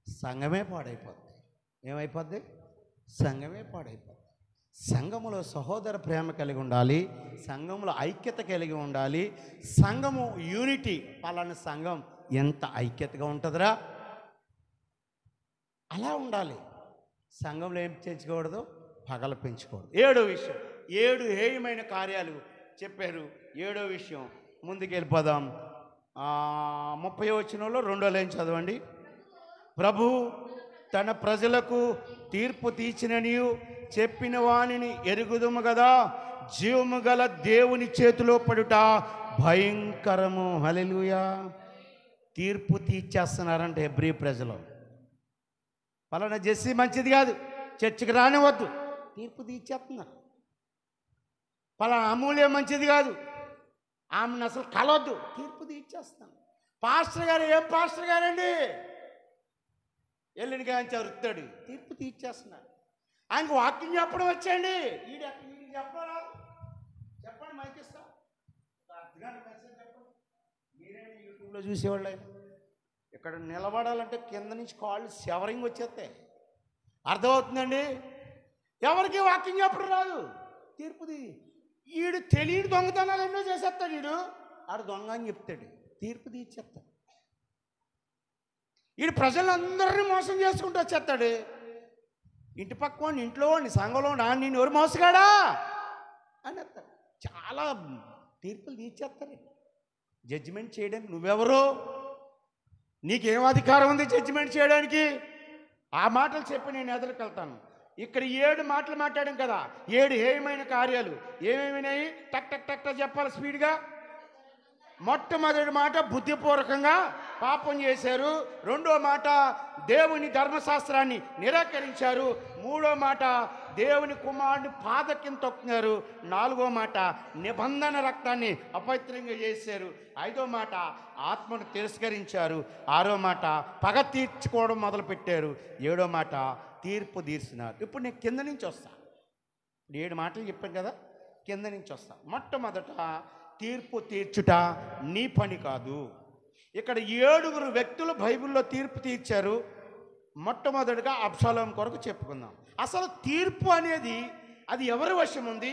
సంఘమే పాడైపోద్ది. ఏమైపోద్ది? సంఘమే పాడైపోద్ది. సంఘములో సహోదర ప్రేమ కలిగి ఉండాలి, సంఘంలో ఐక్యత కలిగి ఉండాలి. సంఘము యూనిటీ. పలానా సంఘం ఎంత ఐక్యతగా ఉంటుందిరా, అలా ఉండాలి. సంఘంలో ఏం పెంచుకోకూడదు? పగలు పెంచుకోకూడదు. 7వ విషయం, 7 హేయమైన కార్యాలు చెప్పారు. 7వ విషయం ముందుకు వెళ్ళిపోదాం. 30వ వచనంలో 2వ లైన్ చదవండి. ప్రభు తన ప్రజలకు తీర్పు తీర్చిననియు చెప్పిన వానిని ఎరుగుదుము కదా, జీవము గల దేవుని చేతిలో పడుట భయంకరము. హల్లెలూయా. తీర్పు తీర్చేస్తున్నారంటే హెబ్రీ ప్రజలు. పలానా జెస్సీ మంచిది కాదు, చర్చికి రానివద్దు, తీర్పు తీర్చేస్తున్నారు. పలానా అమూల్యం మంచిది కాదు, ఆమెను అసలు కలవద్దు, తీర్పు తీర్చేస్తాను. పాస్టర్ గారు ఏం పాస్టర్ గారండి, ఎల్లుడికి ఆయన చదువుతాడు, తీర్పు తీర్చేస్తున్నాడు. ఆయనకు వాక్యం చెప్పడం వచ్చండి, వీడికి చెప్పరా? చెప్పండి, మైక్ ఇస్తా, అర్థగంట మెసేజ్ చెప్పండి. మీరే యూట్యూబ్లో చూసేవాళ్ళు. ఆయన ఇక్కడ నిలబడాలంటే కింద నుంచి కాళ్ళు షవరింగ్ వచ్చేస్తాయి. అర్థమవుతుందండి? ఎవరికి వాక్యం చెప్పడం రాదు, తీర్పుది. వీడు తెలియని దొంగతనాలు ఎన్నో చేసేస్తాడు. వీడు ఆడు దొంగ అని చెప్తాడు, తీర్పు తీర్చేస్తాడు. వీడు ప్రజలందరినీ మోసం చేసుకుంటూ వచ్చేస్తాడు. ఇంటి పక్క వాడిని, ఇంట్లో వాడిని, సంఘంలో నేను ఎవరు మోసగాడా అని వస్తాడు. చాలా తీర్పులు తీర్చేస్తారు. జడ్జిమెంట్ చేయడానికి నువ్వెవరు? నీకేం అధికారం ఉంది జడ్జిమెంట్ చేయడానికి? ఆ మాటలు చెప్పి నేను ఎదురుకెళ్తాను. ఇక్కడ 7 మాటలు మాట్లాడాం కదా, 7 హేయమైన కార్యాలు ఏమేమినాయి? టక్ టక్ టక్ టక్ చెప్పాలి స్పీడ్గా. మొట్టమొదటి మాట, బుద్ధిపూర్వకంగా పాపం చేశారు. 2వ మాట, దేవుని ధర్మశాస్త్రాన్ని నిరాకరించారు. 3వ మాట, దేవుని కుమారుని పాదకింద తొక్కినారు. 4వ మాట, నిబంధన రక్తాన్ని అపవిత్రంగా చేశారు. 5వ మాట, ఆత్మను తిరస్కరించారు. 6వ మాట, పగ తీర్చుకోవడం మొదలుపెట్టారు. 7వ మాట, తీర్పు తీర్చినారు. ఇప్పుడు నేను కింద నుంచి వస్తా. 7 మాటలు చెప్పాను కదా, కింద నుంచి వస్తా. మొట్టమొదట, తీర్పు తీర్చుట నీ పని కాదు. ఇక్కడ 7 వ్యక్తులు బైబిల్లో తీర్పు తీర్చారు. మొట్టమొదటిగా అబ్షాలోము కొరకు చెప్పుకుందాం. అసలు తీర్పు అనేది అది ఎవరి వశం ఉంది,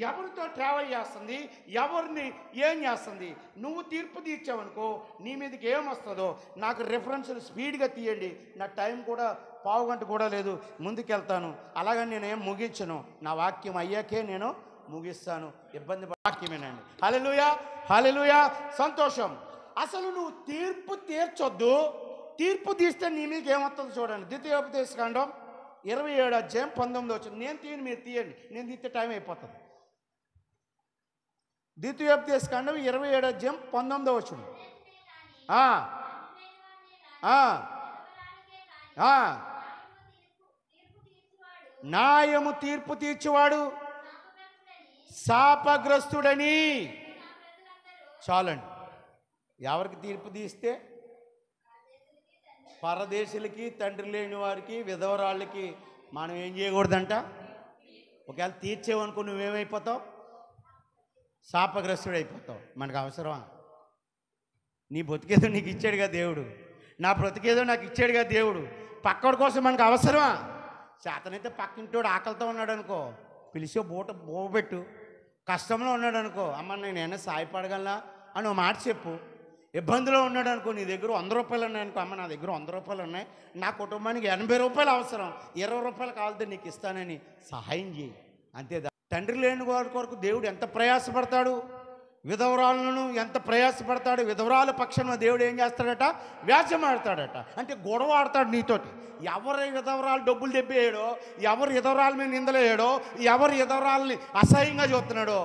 ఎవరితో ట్రావెల్ చేస్తుంది, ఎవరిని ఏం చేస్తుంది. నువ్వు తీర్పు తీర్చావనుకో నీ మీదకి ఏమొస్తుందో నాకు రెఫరెన్స్లు స్పీడ్గా తీయండి. నా టైం కూడా పావు గంట కూడా లేదు, ముందుకెళ్తాను. అలాగని నేనేం ముగించను, నా వాక్యం అయ్యాకే నేను ముగిస్తాను. ఇబ్బంది వాక్యమేనండి. హల్లెలూయా, హల్లెలూయా, సంతోషం. అసలు నువ్వు తీర్పు తీర్చొద్దు, తీర్పు తీస్తే నీ మీదకి ఏమొస్తుందో చూడండి. ద్వితీయోపదేశకాండం 27 అధ్యాయం 19 వచ్చింది. నేను తీయను, మీరు తీయండి, నేను తీస్తే టైం అయిపోతుంది. ద్వితీయోపదేశకాండం 27 అధ్యాయం 19 వచ్చింది. న్యాయము తీర్పు తీర్చువాడు శాపగ్రస్తుడని. చాలండి. ఎవరికి తీర్పు తీస్తే? పరదేశులకి, తండ్రి లేని వారికి, విధవరాళ్ళకి. మనం ఏం చేయకూడదంట? ఒకవేళ తీర్చేవనుకో నువ్వేమైపోతావు? శాపగ్రస్తుడు అయిపోతావు. మనకు అవసరమా? నీ బ్రతికేదో నీకు ఇచ్చాడుగా దేవుడు, నా బ్రతికేదో నాకు ఇచ్చాడుగా దేవుడు. పక్కడి కోసం మనకు అవసరమా? చేతనైతే పక్కింటోడు ఆకలితో ఉన్నాడు అనుకో, పిలిచి బోబెట్టు. కష్టంలో ఉన్నాడు అనుకో, అమ్మ నేనైనా సాయపడగలనా అని ఒక మాట చెప్పు. ఇబ్బందిలో ఉన్నాడు అనుకో, నీ దగ్గర 100 రూపాయలు ఉన్నాయనుకో, అమ్మ నా దగ్గర 100 రూపాయలు ఉన్నాయి, నా కుటుంబానికి 80 రూపాయలు అవసరం, 20 రూపాయలు కావాలంటే నీకు ఇస్తానని సహాయం చేయి. అంతే. తండ్రి లేని వారి కొరకు దేవుడు ఎంత ప్రయాసపడతాడు, విధవరాలను ఎంత ప్రయాసపడతాడు. విధవరాల పక్షాన దేవుడు ఏం చేస్తాడట? వ్యాజ్యం ఆడతాడట. అంటే గొడవ ఆడతాడు నీతోటి. ఎవరి విధవరాలు డబ్బులు దెబ్బేయడో, ఎవరు విధవరాల మీద నిందలేయడో, ఎవరు విధవరాలని అసహ్యంగా చూస్తున్నాడో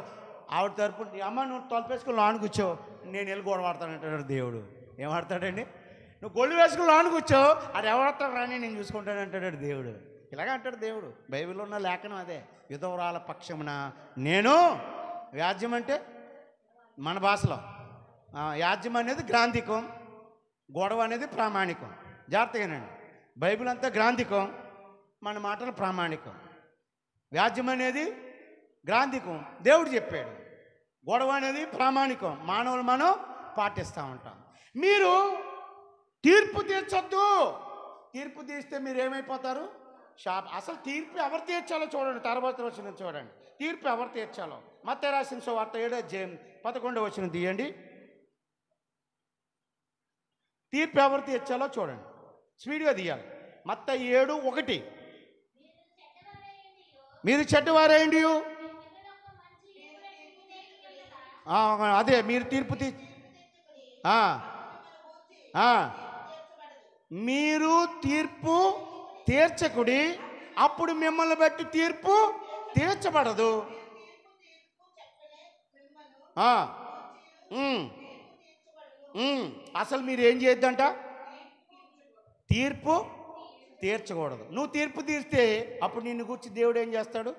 ఆవిడ తరపున అమ్మ నువ్వు తలుపేసుకుని లోన కూర్చో, నేను వెళ్ళి గొడవ ఆడతానంటాడు దేవుడు. ఏమాడతాడండి? నువ్వు గొళ్ళు వేసుకుని లోన కూర్చో, అది ఎవడతాడు రాని నేను చూసుకుంటానంటాడు దేవుడు. ఇలాగ అంటాడు దేవుడు. బైబిల్లో ఉన్న లేఖనం అదే. విధవరాల పక్షమున నేను. వ్యాజ్యం అంటే మన భాషలో యాజ్యం అనేది గ్రాంధికం, గొడవ అనేది ప్రామాణికం. జాగ్రత్తగానండి. బైబిల్ అంతా గ్రాంధికం, మన మాటలు ప్రామాణికం. వ్యాజ్యం అనేది గ్రాంధికం, దేవుడు చెప్పాడు. గొడవ అనేది ప్రామాణికం, మానవులు మనం పాటిస్తూ ఉంటాం. మీరు తీర్పు తీర్చొద్దు. తీర్పు తీస్తే మీరు ఏమైపోతారు? అసలు తీర్పు ఎవరు తీర్చాలో చూడండి. తర్వాత వచనం చూడండి. తీర్పు ఎవరు తీర్చాలో మత్తయి రాసిన సువార్త 7వ అధ్యాయం 11వ వచనం తీయండి. తీర్పు ఎవరు తీర్చాలో చూడండి. స్పీడ్గా తీయాలి. మత్తయి 7:1. మీరు చెడ్డవారేండి, అదే మీరు తీర్పు మీరు తీర్పు తీర్చకుడి, అప్పుడు మిమ్మల్ని బట్టి తీర్పు తీర్చబడదు. అసలు మీరు ఏం చేయొద్దంట? తీర్పు తీర్చకూడదు. నువ్వు తీర్పు తీర్స్తే అప్పుడు నిన్ను గురించి దేవుడు ఏం చేస్తాడు?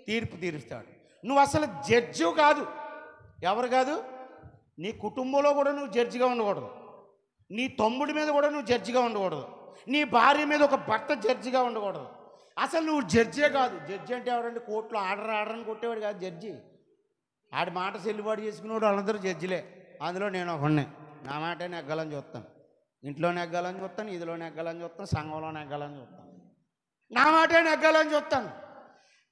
తీర్పు తీరుస్తాడు. నువ్వు అసలు జడ్జి కాదు. ఎవరు కాదు? నీ కుటుంబంలో కూడా నువ్వు జడ్జిగా ఉండకూడదు. నీ తమ్ముడి మీద కూడా నువ్వు జడ్జిగా ఉండకూడదు. నీ భార్య మీద ఒక భర్త జడ్జిగా ఉండకూడదు. అసలు నువ్వు జడ్జే కాదు. జడ్జి అంటే ఎవరంటే కోర్టులో ఆర్డర్ని కొట్టేవాడు కాదు జడ్జి. ఆడి మాట చెల్లుబాటు చేసుకునేవాడు వాళ్ళందరూ జడ్జిలే. అందులో నేను ఒకడిని. నా మాట నెగ్గాలని చూస్తాను, ఇంట్లో నెగ్గాలని చూస్తాను, ఇదిలో నెగ్గాలని చూస్తాను, సంఘంలో నెగ్గాలని చూస్తాను, నా మాటే నెగ్గాలని చూస్తాను.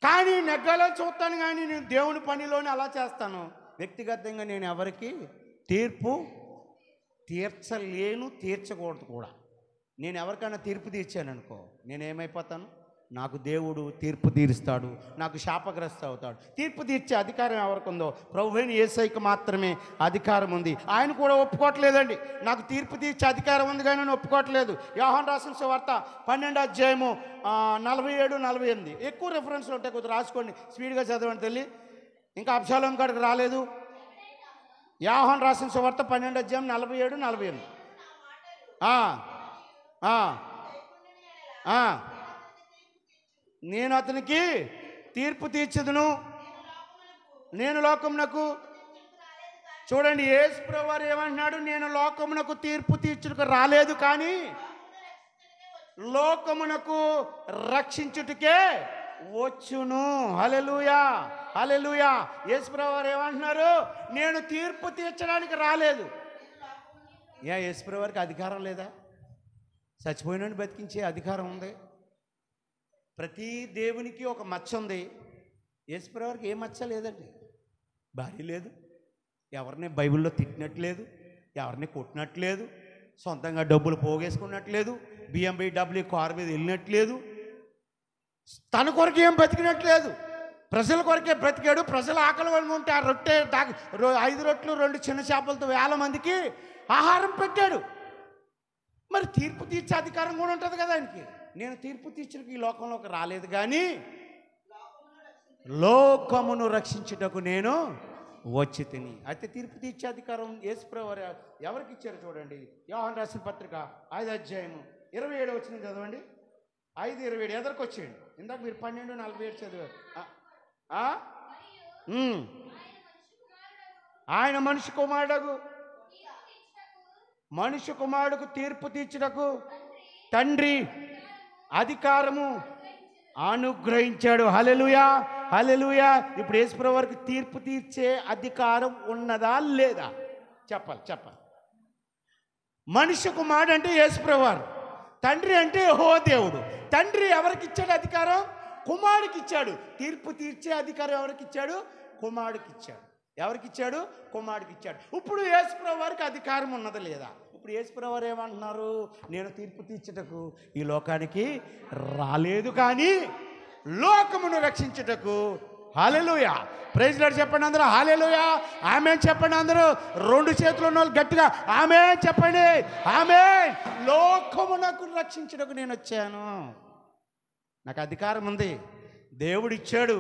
కానీ నెగ్గాలని చూస్తాను, కానీ నేను దేవుని పనిలోనే అలా చేస్తాను. వ్యక్తిగతంగా నేను ఎవరికి తీర్పు తీర్చలేను, తీర్చకూడదు కూడా. నేను ఎవరికైనా తీర్పు తీర్చాను అనుకో, నేనేమైపోతాను? నాకు దేవుడు తీర్పు తీరుస్తాడు, నాకు శాపగ్రస్త అవుతాడు. తీర్పు తీర్చే అధికారం ఎవరికి ఉందో ప్రభువైన యేసయ్యకు మాత్రమే అధికారం ఉంది. ఆయన కూడా ఒప్పుకోవట్లేదండి. నాకు తీర్పు తీర్చే అధికారం ఉంది కానీ నేను ఒప్పుకోవట్లేదు. యోహాను రాసిన సువార్త 12వ అధ్యాయము 47-48. ఎక్కువ రెఫరెన్స్లు ఉంటాయి, కొద్దిగా రాసుకోండి, స్పీడ్గా చదవండి తల్లి. ఇంకా అబ్షాలోం కాడికి రాలేదు. యోహాను రాసిన సువార్త 12వ అధ్యాయం 47-48. నేను అతనికి తీర్పు తీర్చదును, నేను లోకమునకు. చూడండి, యేసు ప్రభువారు ఏమంటున్నాడు? నేను లోకమునకు తీర్పు తీర్చుటకు రాలేదు, కానీ లోకమునకు రక్షించుటకే వచ్చును. హల్లెలూయా, హల్లెలూయా. యేసు ప్రభువారు ఏమంటున్నారు? నేను తీర్పు తీర్చడానికి రాలేదు. యేసు ప్రభువారికి అధికారం లేదా? చచ్చిపోయినని బతికించే అధికారం ఉంది. ప్రతి దేవునికి ఒక మచ్చ ఉంది. యేసుప్రభువారికి ఏం మచ్చ లేదండి. భార్య లేదు, ఎవరిని బైబిల్లో తిట్టినట్లేదు, ఎవరిని కొట్టినట్లేదు, సొంతంగా డబ్బులు పోగేసుకున్నట్లేదు, BMW కారు మీద వెళ్ళినట్లేదు, తన కొరకు ఏం బతికినట్లేదు, ప్రజల కొరకే బ్రతికాడు. ప్రజలు ఆకలి వల్ల ఉంటే ఆ రొట్టె 5 రొట్టెలు 2 చిన్న చేపలతో 1000 మందికి ఆహారం పెట్టాడు. మరి తీర్పు తీర్చే అధికారం కూడా ఉంటుంది కదా ఆయనకి. నేను తీర్పు తీర్చడానికి ఈ లోకంలోకి రాలేదు, కానీ లోకమును రక్షించుటకు నేను వచ్చి తిని. అయితే తీర్పు తీర్చే అధికారం యేసుప్రభువారు ఎవరికి ఇచ్చారు చూడండి. యోహాను రాసిన పత్రిక 5వ అధ్యాయము 27వ వచనం చదవండి. 5:27 ఎదరికి వచ్చేయండి. ఇందాక మీరు 12:47 చదివారు. ఆయన మనిషి కుమారుడుకు తీర్పు తీర్చుటకు తండ్రి అధికారము అనుగ్రహించాడు. హల్లెలూయా, హల్లెలూయా. ఇప్పుడు యేసుప్రభువారికి తీర్పు తీర్చే అధికారం ఉన్నదా లేదా? చెప్పాలి. మనిషి కుమారుడు అంటే యేసుప్రభువారు, తండ్రి అంటే యెహోవా దేవుడు. తండ్రి ఎవరికి ఇచ్చాడు అధికారం? కుమారుడికి ఇచ్చాడు. తీర్పు తీర్చే అధికారం ఎవరికి ఇచ్చాడు? కుమారుడికి ఇచ్చాడు. ఎవరికి ఇచ్చాడు? కుమారుడికి ఇచ్చాడు. ఇప్పుడు యేసుప్రభువారికి అధికారం ఉన్నదా లేదా? ఇప్పుడు యేసుప్రభువారు ఏమంటున్నారు? నేను తీర్పు తీర్చుటకు ఈ లోకానికి రాలేదు, కానీ లోకమును రక్షించుటకు. హల్లెలూయా, ప్రైజ్ లార్డ్ చెప్పండి అందరూ. హల్లెలూయా, ఆమేన్ చెప్పండి అందరూ. 2 చేతులు ఉన్న వాళ్ళు గట్టిగా ఆమేన్ చెప్పండి. ఆమేన్. లోకమునకు రక్షించుటకు నేను వచ్చాను. నాకు అధికారం ఉంది, దేవుడు ఇచ్చాడు,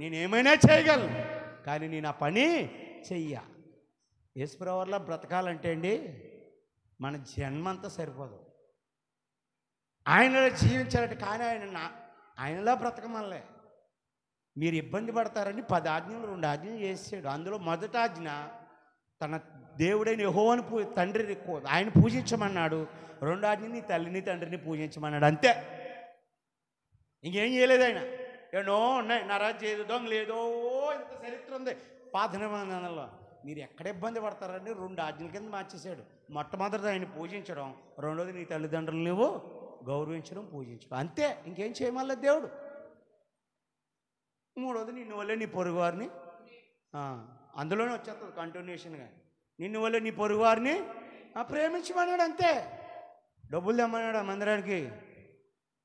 నేను ఏమైనా చేయగలను, కానీ నేను ఆ పని చెయ్య. యేసుప్రభువారిలా బ్రతకాలంటే అండి మన జన్మంతా సరిపోదు. ఆయనలో జీవించాలంటే, కానీ ఆయనలా బ్రతకమల్లే. మీరు ఇబ్బంది పడతారని 10 ఆజ్ఞలు 2 ఆజ్ఞలు చేసాడు. అందులో మొదటి ఆజ్ఞ తన దేవుడైన యెహోవాను తండ్రిని ఆయన పూజించమన్నాడు. 2 ఆజ్ఞ నీ తల్లిని తండ్రిని పూజించమన్నాడు. అంతే, ఇంకేం చేయలేదు ఆయన. ఎన్నో ఉన్నాయి, నరాజ్ చేయదు, దొంగ లేదో, ఇంత చరిత్ర ఉంది పాత నిబంధనలో. మీరు ఎక్కడ ఇబ్బంది పడతారని 2 ఆజ్ఞల కింద మార్చేశాడు. మొట్టమొదటిది ఆయన పూజించడం, రెండోది నీ తల్లిదండ్రులు నువ్వు గౌరవించడం, పూజించడం. అంతే, ఇంకేం చేయమల్ల దేవుడు. మూడోది నిన్ను వల్లే నీ పొరుగువారిని, అందులోనే వచ్చేస్తుంది కంటిన్యూషన్గా, నిన్ను వల్లే నీ పొరుగువారిని ప్రేమించమన్నాడు. అంతే. డబ్బులు తెమ్మన్నాడు మందిరానికి.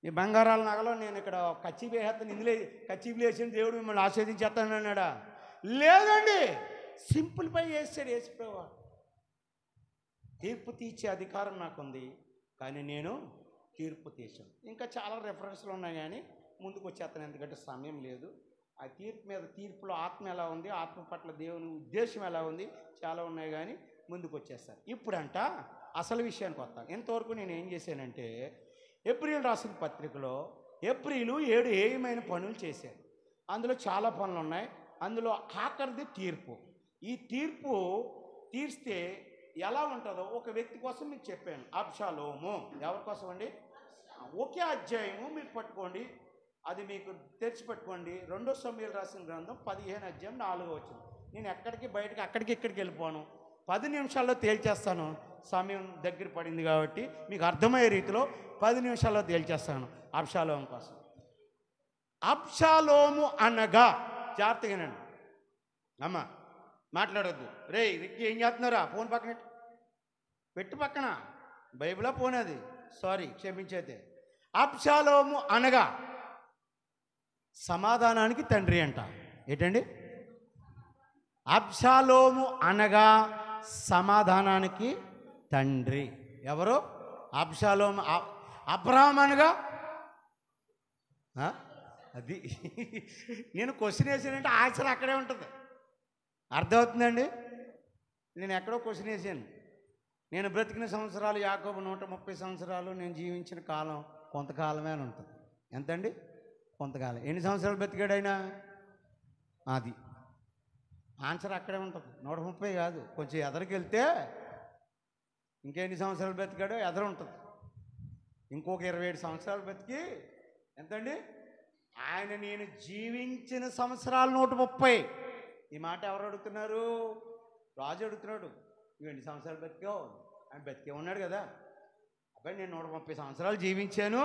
నీ బంగారాల నగలో నేను ఇక్కడ కచ్చిపు వేసేస్తాను, ఇందులో కచ్చిపులు వేసిన దేవుడు మిమ్మల్ని ఆస్వాదించేస్తాను అన్నాడా? లేదండి, సింపుల్పై వేసాడు యేసుప్రభువు. తీర్పు తీర్చే అధికారం నాకుంది, కానీ నేను తీర్పు తీర్చాను. ఇంకా చాలా రెఫరెన్స్లు ఉన్నాయి, కానీ ముందుకు వచ్చేస్తాను ఎందుకంటే సమయం లేదు. ఆ తీర్పులో ఆత్మ ఎలా ఉంది, ఆత్మ పట్ల దేవుని ఉద్దేశం ఎలా ఉంది, చాలా ఉన్నాయి, కానీ ముందుకు వచ్చేస్తాను. ఇప్పుడంట అసలు విషయానికి వస్తాను. ఇంతవరకు నేను ఏం చేశానంటే, ఏప్రిల్ రాసిన పత్రికలో ఏప్రిల్ 7 ఏయమైన పనులు చేశాను. అందులో చాలా పనులు ఉన్నాయి. అందులో ఆఖరిది తీర్పు. ఈ తీర్పు తీర్స్తే ఎలా ఉంటుందో ఒక వ్యక్తి కోసం మీకు చెప్పాను. అబ్షాలోము. ఎవరి కోసం అండి? ఒకే అధ్యాయము మీరు పట్టుకోండి, అది మీకు తెరిచిపెట్టుకోండి. 2 సమూయేలు రాసిన గ్రంథం 15వ అధ్యాయం 4వ వచనం. నేను ఎక్కడికి బయటకి అక్కడికి ఇక్కడికి వెళ్ళిపోను, 10 నిమిషాల్లో తేల్చేస్తాను. సమయం దగ్గర పడింది కాబట్టి మీకు అర్థమయ్యే రీతిలో 10 నిమిషాల్లో తేల్చేస్తాను. అబ్షాలోము కోసం. అబ్షాలోము అనగా, జాగ్రత్తగానండి అమ్మ, మాట్లాడొద్దు. రే రిక్కి ఏం చేస్తున్నారా? ఫోన్ పక్కన పెట్టు, పక్కన బైబిలా ఫోన్ అది, సారీ క్షమించైతే. అబ్షాలోము అనగా సమాధానానికి తండ్రి అంట. ఏంటండి? అబ్షాలోము అనగా సమాధానానికి తండ్రి. ఎవరు? అబ్షాలోము. అబ్రహాం అనగా అది నేను క్వశ్చన్ వేసానంటే ఆన్సర్ అక్కడే ఉంటుంది. అర్థమవుతుందండి? నేను ఎక్కడో క్వశ్చన్ వేసాను. నేను బ్రతికిన సంవత్సరాలు యాకోబు 130 సంవత్సరాలు, నేను జీవించిన కాలం కొంతకాలమే అని ఉంటుంది. ఎంతండి? కొంతకాలం. ఎన్ని సంవత్సరాలు బ్రతికాడు ఆయన? అది ఆన్సర్ అక్కడే ఉంటుంది. 130 కాదు, కొంచెం ఎదరికి వెళ్తే ఇంకెన్ని సంవత్సరాలు బ్రతికాడో ఎదరు ఉంటుంది. ఇంకొక 27 సంవత్సరాలు బ్రతికి ఎంతండి? ఆయన నేను జీవించిన సంవత్సరాలు 130. ఈ మాట ఎవరు అడుగుతున్నారు? రాజు అడుగుతున్నాడు. నువ్వు ఎన్ని సంవత్సరాలు బ్రతికావు? ఆయన బ్రతికే ఉన్నాడు కదా. అబ్బాయి నేను 130 సంవత్సరాలు జీవించాను,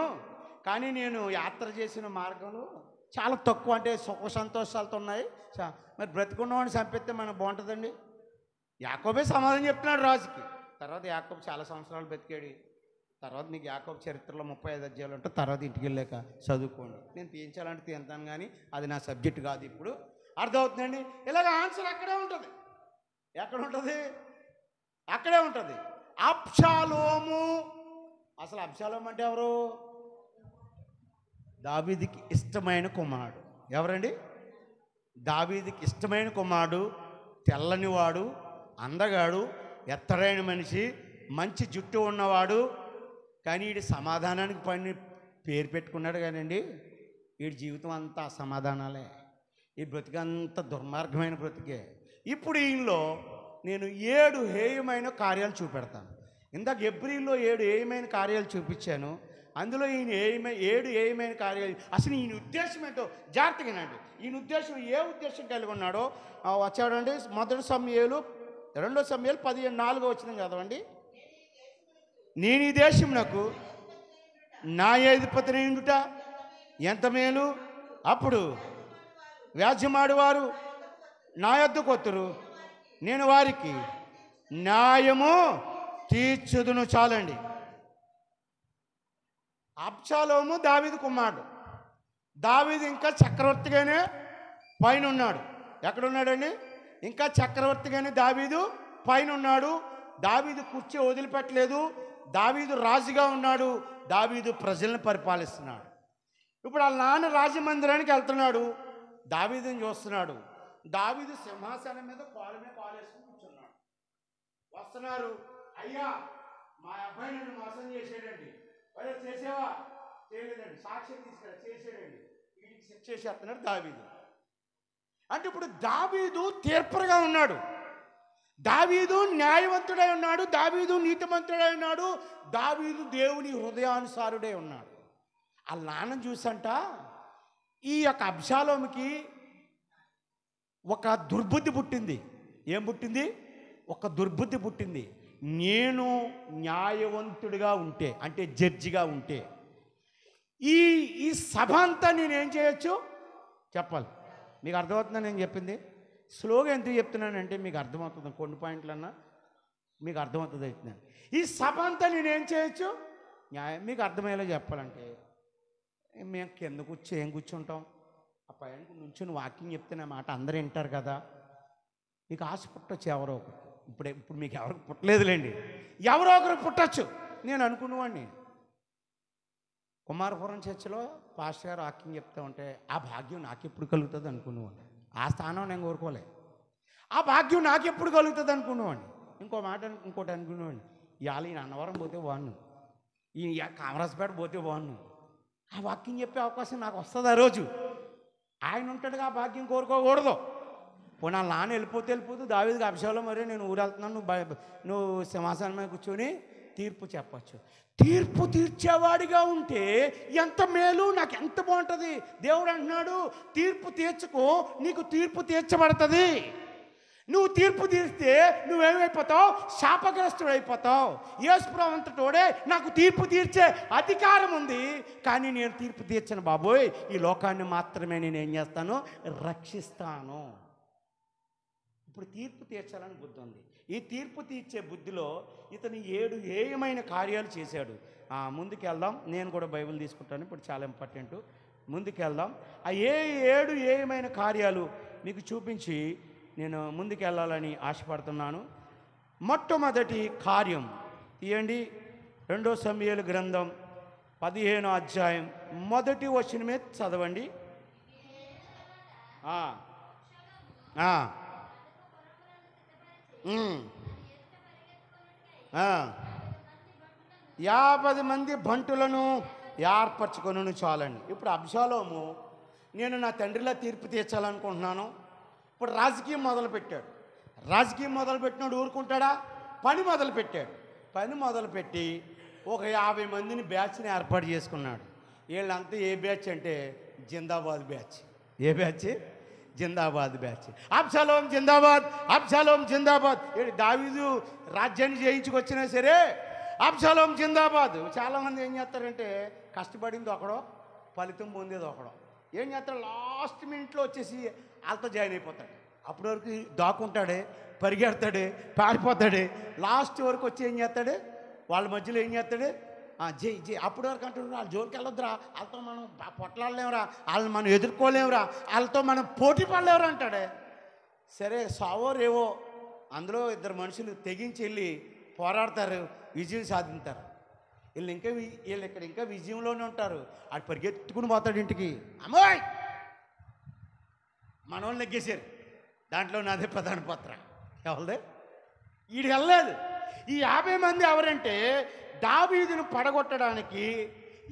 కానీ నేను యాత్ర చేసిన మార్గంలో చాలా తక్కువ, అంటే సుఖ సంతోషాలతో ఉన్నాయి. మరి బ్రతికున్నవాడిని చంపిస్తే మనకు బాగుంటుందండి. యాకోబే సమాధానం చెప్తున్నాడు రాజుకి. తర్వాత యాకోబు చాలా సంవత్సరాలు బతికాడు. తర్వాత నీకు యాకోబు చరిత్రలో 35 అధ్యాయాలు ఉంటాయి. తర్వాత ఇంటికి వెళ్ళాక చదువుకోండి. నేను తీయించాలంటే తీస్తాను, కానీ అది నా సబ్జెక్ట్ కాదు ఇప్పుడు. అర్థమవుతుందండి. ఇలాగ ఆన్సర్ అక్కడే ఉంటుంది. ఎక్కడ ఉంటుంది? అక్కడే ఉంటుంది. అబ్షాలోము. అసలు అబ్షాలోము అంటే ఎవరు? దావీదుకి ఇష్టమైన కుమారుడు. ఎవరండి? దావీదుకి ఇష్టమైన కుమారుడు, తెల్లనివాడు, అందగాడు, ఎత్తరైన మనిషి, మంచి జుట్టు ఉన్నవాడు. కానీ వీడి సమాధానానికి పేరు పెట్టుకున్నాడు కానండి, వీడి జీవితం అంతా అసమాధానాలే. ఈ బ్రతికంత దుర్మార్గమైన బ్రతికే. ఇప్పుడు ఈయనలో నేను 7 హేయమైన కార్యాలు చూపెడతాను. ఇందాక ఎబ్రిల్లో 7 హేయమైన కార్యాలు చూపించాను. అందులో ఈయన 7 హేయమైన కార్యాలు. అసలు ఈయన ఉద్దేశం ఏంటో జాగ్రత్తగానండి. ఈయన ఉద్దేశం ఏ ఉద్దేశం కలిగి ఉన్నాడో వచ్చాడండి. 1 సమూయేలు 2 సమూయేలు 15:4 వచ్చింది కదండి. నేను ఈ దేశమునకు నా అధిపతిని ఉండుట ఎంత మేలు. అప్పుడు వ్యాజ్యమాడువారు నా యొద్దకు వత్తురు, నేను వారికి న్యాయము తీర్చుదును. చాలండి. అబ్షాలోము దావీదు కుమారుడు. దావీదు ఇంకా చక్రవర్తిగానే పైన ఉన్నాడు. ఎక్కడున్నాడండి? ఇంకా చక్రవర్తిగానే దావీదు పైన ఉన్నాడు. దావీదు కుర్చీ వదిలిపెట్టలేదు. దావీదు రాజుగా ఉన్నాడు. దావీదు ప్రజలను పరిపాలిస్తున్నాడు. ఇప్పుడు వాళ్ళ నాన్న రాజమందిరానికి వెళ్తున్నాడు. దావీదుని చూస్తున్నాడు. దావీదు సింహాసనం మీద కాలు వేసుకుని కూర్చున్నాడు. వస్తున్నారు, అయ్యా మా అబ్బాయి నన్ను మోసం చేసాడండి. అరే చేసేవా? చేయలేదండి. సాక్ష్యం తీసుకెళ్ళి చేసాడండి. వీటికి శిక్ష చేసేస్తున్నాడు దావీదు. అంటే ఇప్పుడు దావీదు తీర్పరగా ఉన్నాడు. దావీదు న్యాయవంతుడై ఉన్నాడు. దావీదు నీతిమంతుడై ఉన్నాడు. దావీదు దేవుని హృదయానుసారుడై ఉన్నాడు. ఆ నాన్న చూసంట ఈ యొక్క అబ్షాలోముకి ఒక దుర్బుద్ధి పుట్టింది. ఏం పుట్టింది? ఒక దుర్బుద్ధి పుట్టింది. నేను న్యాయవంతుడిగా ఉంటే, అంటే జడ్జిగా ఉంటే, ఈ సభ అంతా నేనేం చేయొచ్చు చెప్పాలి. మీకు అర్థమవుతుందని నేను చెప్పింది. స్లోగా ఎందుకు చెప్తున్నానంటే మీకు అర్థమవుతుంది. కొన్ని పాయింట్లన్నా మీకు అర్థమవుతుంది అవుతున్నాను. ఈ సభ అంతా నేనేం చేయొచ్చు న్యాయం. మీకు అర్థమయ్యేలా చెప్పాలంటే, మేము కింద కూర్చో ఏం కూర్చుంటాం, ఆ పైన నుంచుని వాకింగ్ చెప్తే నా మాట అందరూ వింటారు కదా. మీకు ఆశ పుట్టచ్చు ఎవరో ఒకరు. ఇప్పుడు మీకు ఎవరికి పుట్టలేదులేండి, ఎవరో ఒకరు పుట్టచ్చు. నేను అనుకునేవాడిని కుమారపురం చర్చిలో పాస్టర్ గారు వాకింగ్ చెప్తా ఉంటే ఆ భాగ్యం నాకు ఎప్పుడు కలుగుతుంది అనుకునేవాడిని. ఆ స్థానం నేను కోరుకోలే. ఆ భాగ్యం నాకు ఎప్పుడు కలుగుతుంది అనుకునేవాడిని. ఇంకోటి అనుకునేవాడిని, ఇవాళ ఈయన అన్నవరం పోతే బాగున్నాను, ఈ కామరాజపేట పోతే బాగున్నాను. ఆ వాకింగ్ చెప్పే అవకాశం నాకు వస్తుంది ఆ రోజు. ఆయన ఉంటాడుగా, ఆ భాగ్యం కోరుకోకూడదు. పోనీ వాళ్ళ నాన్న వెళ్ళిపోతూ దావీదుకి అభిషేకంలో మరి నేను ఊరు వెళ్తున్నాను, నువ్వు సింహాసనం మీద కూర్చొని తీర్పు చెప్పచ్చు. తీర్పు తీర్చేవాడిగా ఉంటే ఎంత మేలు, నాకు ఎంత బాగుంటుంది. దేవుడు అంటున్నాడు, తీర్పు తీర్చుకో, నీకు తీర్పు తీర్చబడుతుంది. నువ్వు తీర్పు తీర్స్తే నువ్వేమైపోతావు? శాపగ్రస్తుడు అయిపోతావు. యేసుప్రభువంతటోడే నాకు తీర్పు తీర్చే అధికారం ఉంది, కానీ నేను తీర్పు తీర్చను బాబోయ్. ఈ లోకాన్ని మాత్రమే నేను ఏం చేస్తాను? రక్షిస్తాను. ఇప్పుడు తీర్పు తీర్చాలని బుద్ధి ఉంది. ఈ తీర్పు తీర్చే బుద్ధిలో ఇతను 7 హేయమైన కార్యాలు చేశాడు. ముందుకు వెళ్దాం. నేను కూడా బైబిల్ తీసుకుంటాను, ఇప్పుడు చాలా ఇంపార్టెంట్. ముందుకు వెళ్దాం. ఆ 7 హేయమైన కార్యాలు మీకు చూపించి నేను ముందుకు వెళ్ళాలని ఆశపడుతున్నాను. మొట్టమొదటి కార్యం తీయండి, 2 సమూయేలు గ్రంథం 15వ అధ్యాయం 1వ వచనమే చదవండి. 50 మంది బంటులను ఏర్పరచుకొను చాలండి. ఇప్పుడు అబ్షాలోము, నేను నా తండ్రిలా తీర్పు తీర్చాలనుకుంటున్నాను. ఇప్పుడు రాజకీయం మొదలుపెట్టాడు. రాజకీయం మొదలుపెట్టినాడు ఊరుకుంటాడా? పని మొదలుపెట్టాడు. పని మొదలుపెట్టి ఒక 50 మందిని బ్యాచ్ని ఏర్పాటు చేసుకున్నాడు. వీళ్ళంతా ఏ బ్యాచ్ అంటే జిందాబాద్ బ్యాచ్. ఏ బ్యాచ్? జిందాబాద్ బ్యాచ్. అబ్షాలోం జిందాబాద్, అబ్షాలోం జిందాబాద్. దావీదు రాజ్యాన్ని జయించుకొచ్చినా సరే అబ్షాలోం జిందాబాద్. చాలామంది ఏం చేస్తారంటే కష్టపడింది ఒకడో, ఫలితం పొందేది ఒకడో. ఏం చేస్తాడు, లాస్ట్ మినిట్లో వచ్చేసి వాళ్ళతో జాయిన్ అయిపోతాడు. అప్పటి వరకు దాక్కుంటాడే, పరిగెడతాడు, పారిపోతాడు. లాస్ట్ వరకు వచ్చి ఏం చేస్తాడు, వాళ్ళ మధ్యలో ఏం చేస్తాడు, జై జై. అప్పటి వరకు అంటాడు, వాళ్ళ జోలికి వెళ్ళొద్దురా, వాళ్ళతో మనం పొట్లాడలేమురా, వాళ్ళని మనం ఎదుర్కోలేమురా, వాళ్ళతో మనం పోటీ పడలేమురా అంటాడే. సరే సావోరేవో, అందులో ఇద్దరు మనుషులు తెగించి వెళ్ళి పోరాడతారు, విజయం సాధించారు. వీళ్ళు ఇక్కడ ఇంకా విజయంలోనే ఉంటారు. ఆడు పరిగెత్తుకుని పోతాడు ఇంటికి. అమ్మాయి మనోళ్ళు నెగ్గేశారు, దాంట్లో నాదే ప్రధాన పాత్ర. ఎవరిదే? వీడు వెళ్ళలేదు. ఈ 50 మంది ఎవరంటే దావీదును పడగొట్టడానికి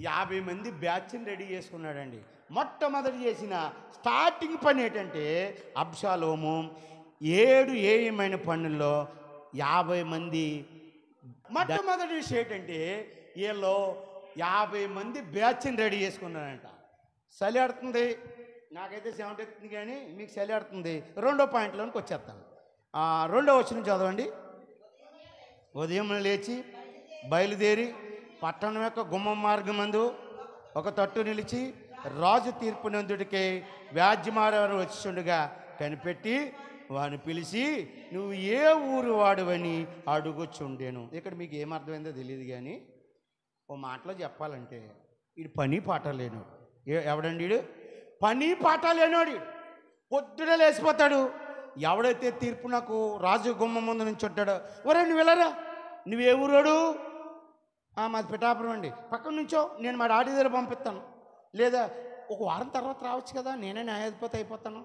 50 మంది బ్యాచ్ని రెడీ చేసుకున్నాడండి. మొట్టమొదటి చేసిన స్టార్టింగ్ పని ఏంటంటే అబ్షాలోము 7 ఏయమైన పనుల్లో 50 మంది. మొట్టమొదటి విషయం ఏంటంటే వీళ్ళు 50 మంది బ్యాచ్ని రెడీ చేసుకున్నారంట. చలి ఆడుతుంది, నాకైతే 70 ఎక్కుతుంది, కానీ మీకు చలి ఆడుతుంది. రెండో పాయింట్లోనికి వచ్చేస్తాను. రెండో వచనం చదవండి. ఉదయం లేచి బయలుదేరి పట్టణం యొక్క గుమ్మం మార్గమందు ఒక తట్టు నిలిచి రాజు తీర్పునందుడికే వ్యాజ్యమారవారు వచ్చిండగా కనిపెట్టి వాడిని పిలిచి, నువ్వు ఏ ఊరు వాడువని అడుగుచుండేను. ఇక్కడ మీకు ఏమర్థమైందో తెలియదు, కానీ ఓ మాటలో చెప్పాలంటే వీడు పని పాట లేనోడు. ఎవడండి వీడు? పని పాట లేనోడు. పొద్దునే లేచిపోతాడు. ఎవడైతే తీర్పు నాకు రాజు గుమ్మ ముందు నుంచి ఉంటాడో, ఒరే నువ్వు వెళ్ళరా, నువ్వు ఏ ఊరోడు? మాది పిఠాపురం అండి. పక్కన నుంచో నేను మా డాడీ దగ్గర పంపిస్తాను, లేదా ఒక వారం తర్వాత రావచ్చు కదా, నేనే న్యాయాధిపతి అయిపోతాను.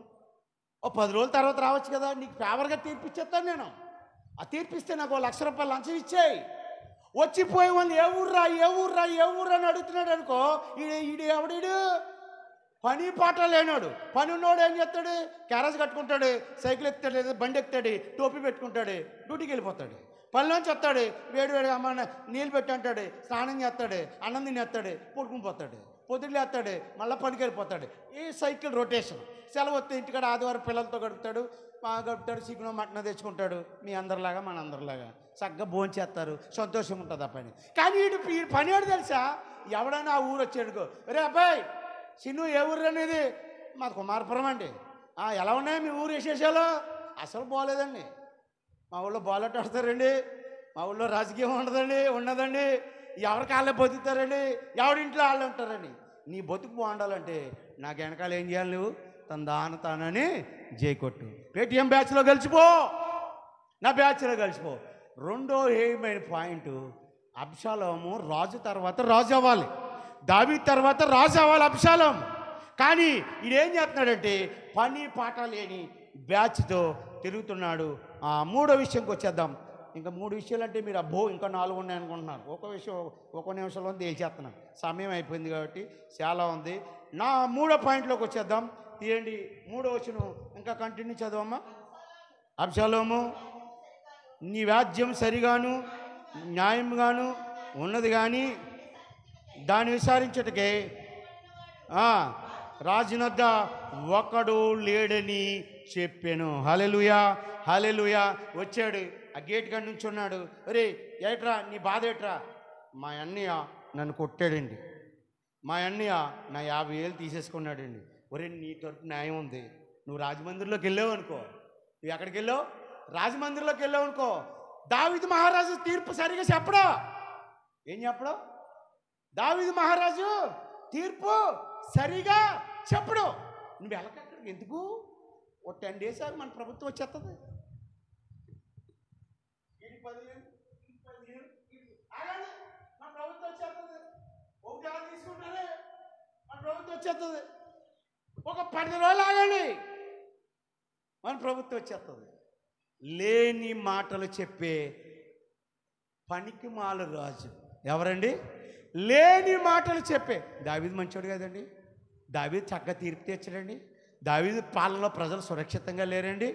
ఓ 10 రోజుల తర్వాత రావచ్చు కదా, నీకు ఫేవర్గా తీర్పిచ్చేస్తాను నేను. ఆ తీర్పిస్తే నాకు 1,00,000 రూపాయలు లంచం ఇచ్చేయి. వచ్చిపోయే వాళ్ళు ఏ ఊర్రా ఏ ఊర్రా ఏ ఊర్రా అని అడుగుతున్నాడు అనుకో, ఈడు ఎవడీడు? పని పాట లేనాడు. పని ఉన్నోడు ఏం చేస్తాడు? క్యారేజ్ కట్టుకుంటాడు, సైకిల్ ఎక్కుతాడు, లేదా బండి ఎక్కుతాడు, టోపీ పెట్టుకుంటాడు, డ్యూటీకి వెళ్ళిపోతాడు. పనిలోంచి వస్తాడు, వేడి అమ్మ నీళ్ళు పెట్టి అంటాడు, స్నానం చేస్తాడు, అన్నం తినేస్తాడు, పడుకుని పోతాడు, పొద్దులు వేస్తాడు, మళ్ళీ పనికి వెళ్ళిపోతాడు. ఈ సైకిల్ రొటేషన్. సెలవు వస్తే ఇంటికాడ ఆదివారం పిల్లలతో గడుపుతాడు, చికెన్ మటన్ తెచ్చుకుంటాడు. మీ అందరిలాగా మన అందరిలాగా చక్కగా భోంచేస్తారు, సంతోషం ఉంటుంది ఆ పని. కానీ వీడు పని ఏడు తెలుసా? ఎవడైనా ఆ ఊరు వచ్చాడుకో, రే అబ్బాయి చిన్ను ఏ ఊరు అనేది? మాది కుమారపురం అండి. ఎలా ఉన్నాయి మీ ఊరు విశేషాలు? అసలు బాగోలేదండి. మా ఊళ్ళో బాలెట్ ఆడతారండి, మా ఊళ్ళో రాజకీయం ఉండదండి, ఎవరి కాళ్ళే బతుకుతారండి, ఎవడింట్లో వాళ్ళు ఉంటారండి. నీ బతుకు బాగుండాలంటే నాకు వెనకాల ఏం చేయాలి? నువ్వు తానని జైకొట్టు. పేటీఎం బ్యాచ్లో కలిసిపో, నా బ్యాచ్లో కలిసిపో. రెండో ఏమైన పాయింట్, అబ్షాలోము రాజు తర్వాత రాజు అవ్వాలి, దావీదు తర్వాత రాజు అవ్వాలి అబ్షాలోము. కానీ ఈడేం చేస్తున్నాడంటే పని పాట లేని బ్యాచ్తో తిరుగుతున్నాడు. మూడో విషయంకి వచ్చేద్దాం. ఇంకా 3 విషయాలు అంటే మీరు అబ్బో ఇంకా 4 ఉన్నాయి అనుకుంటున్నారు. ఒక విషయం ఒక నిమిషంలో తేల్చేస్తున్నాను, సమయం అయిపోయింది కాబట్టి చాలా ఉంది. నా 3వ పాయింట్లోకి వచ్చేద్దాం. తీయండి 3వ వచనం, ఇంకా కంటిన్యూ చదవమ్మా. అబ్షాలోము నీ వ్యాజ్యం సరిగాను న్యాయంగాను ఉన్నది, కానీ దాన్ని విచారించటకే రాజునొద్ద ఒకడు లేడని చెప్పాను. హల్లెలూయా హల్లెలూయా. వచ్చాడు, ఆ గేట్ కాడ నుంచి ఉన్నాడు. ఒరే ఏట్రా నీ బాధ ఏట్రా? మా అన్నయ్య నన్ను కొట్టాడండి, మా అన్నయ్య నా 50,000 తీసేసుకున్నాడండి. ఒరే నీ తరపు న్యాయం ఉంది, నువ్వు రాజమందిర్లోకి వెళ్ళావు అనుకో. నువ్వు ఎక్కడికి వెళ్ళావు? రాజమందిర్లోకి వెళ్ళావు అనుకో. దావీదు మహారాజు తీర్పు సరిగా చెప్పడా? ఏం చెప్పడం? దావీదు మహారాజు తీర్పు సరిగా చెప్పడు. నువ్వు వెళ్ళకక్కడికి ఎందుకు? ఓ 10 days ఆగి మన ప్రభుత్వం వచ్చేస్తుంది. మన ప్రభుత్వం వచ్చేస్తుంది, ఒకటి తీసుకుంటారే మన ప్రభుత్వం వచ్చేస్తుంది. ఒక 10 రోజులు ఆగండి, మన ప్రభుత్వం వచ్చేస్తుంది. లేని మాటలు చెప్పే పనికి మాల రాజు ఎవరండి? లేని మాటలు చెప్పే. దావీదు మంచోడు కదండి, దావీదు చక్కగా తీర్పు తెచ్చాడండి. దావీదు పాలనలో ప్రజలు సురక్షితంగా లేరండి.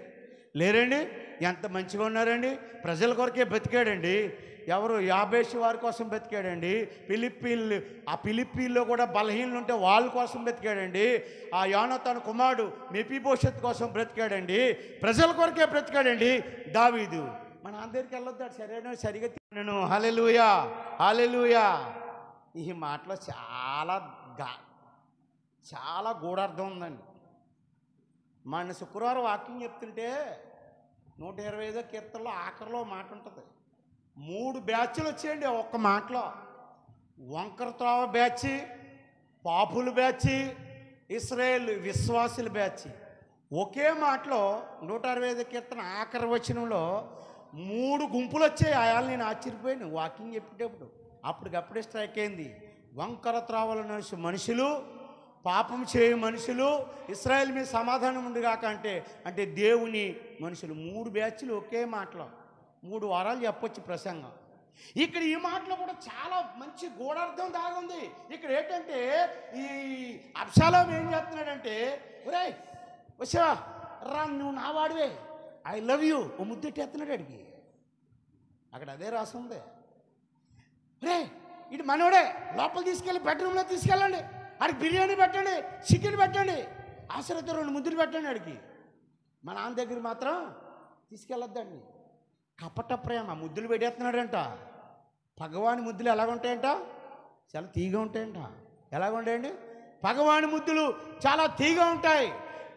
ఎంత మంచిగా ఉన్నారండి. ప్రజల కొరకే బతికాడండి. ఎవరు? యాబేషు వారి కోసం బతికాడండి. ఫిలిప్పీల్లో కూడా బలహీనలు ఉంటే వాళ్ళ కోసం బతికాడండి. ఆ యోనాతాను కుమారుడు మెఫీబోషెత్ కోసం బ్రతికాడండి. ప్రజల కొరకే బ్రతికాడండి దావీదు. మన అందరికి వెళ్ళొద్దాడు సరిగా నేను. హల్లెలూయా హల్లెలూయా. ఈ మాటలో చాలా చాలా గూఢార్థం ఉందండి. మన శుక్రవారం వాకింగ్ చెప్తుంటే 125వ కీర్తనలో ఆఖరిలో మాట ఉంటుంది. 3 బ్యాచ్లు వచ్చాయండి ఒక్క మాటలో. వంకర త్రోవ బ్యాచ్, పాపుల బ్యాచ్, ఇశ్రాయేల్ విశ్వాసుల బ్యాచ్. ఒకే మాటలో 165వ కీర్తన ఆఖరి వచనంలో 3 గుంపులు వచ్చాయి. ఆయాలు నేను ఆశ్చర్యపోయాను వాకింగ్ చెప్పేటప్పుడు. అప్పటికప్పుడే స్ట్రైక్ అయింది. వంకర త్రోవల మనుషులు, పాపం చేయు మనుషులు, ఇశ్రాయేల్ మీద సమాధానం ఉండుగాక అంటే దేవుని మనుషులు. 3 బ్యాచ్లు ఒకే మాటలో 3 వారాలు చెప్పొచ్చు ప్రసంగం. ఇక్కడ ఈ మాటలో కూడా చాలా మంచి గూఢార్థం దాగుంది. ఇక్కడ ఏంటంటే ఈ అబ్షాలోము ఏం చేస్తున్నాడంటే, ఒరేయ్ వచ్చావా రా, నువ్వు నా వాడివే, ఐ లవ్ యూ, ఓ ముద్దెట్టేస్తున్నాడు అడిగి. అక్కడ అదే రాసి ఉంది. రే ఇటు మనోడే, లోపల తీసుకెళ్ళి బెడ్రూమ్లో తీసుకెళ్ళండి, ఆడికి బిర్యానీ పెట్టండి, చికెన్ పెట్టండి, ఆశ్రతో 2 ముద్దులు పెట్టండి ఆడికి. మా నాన్న దగ్గర మాత్రం తీసుకెళ్ళొద్దండి. కపట ప్రేమ ముద్దులు పెట్టేస్తున్నాడంట. భగవాని ముద్దులు ఎలాగుంటాయంట? చాలా తీగా ఉంటాయంట. ఎలాగుంటాయండి? భగవాని ముద్దులు చాలా తీగా ఉంటాయి.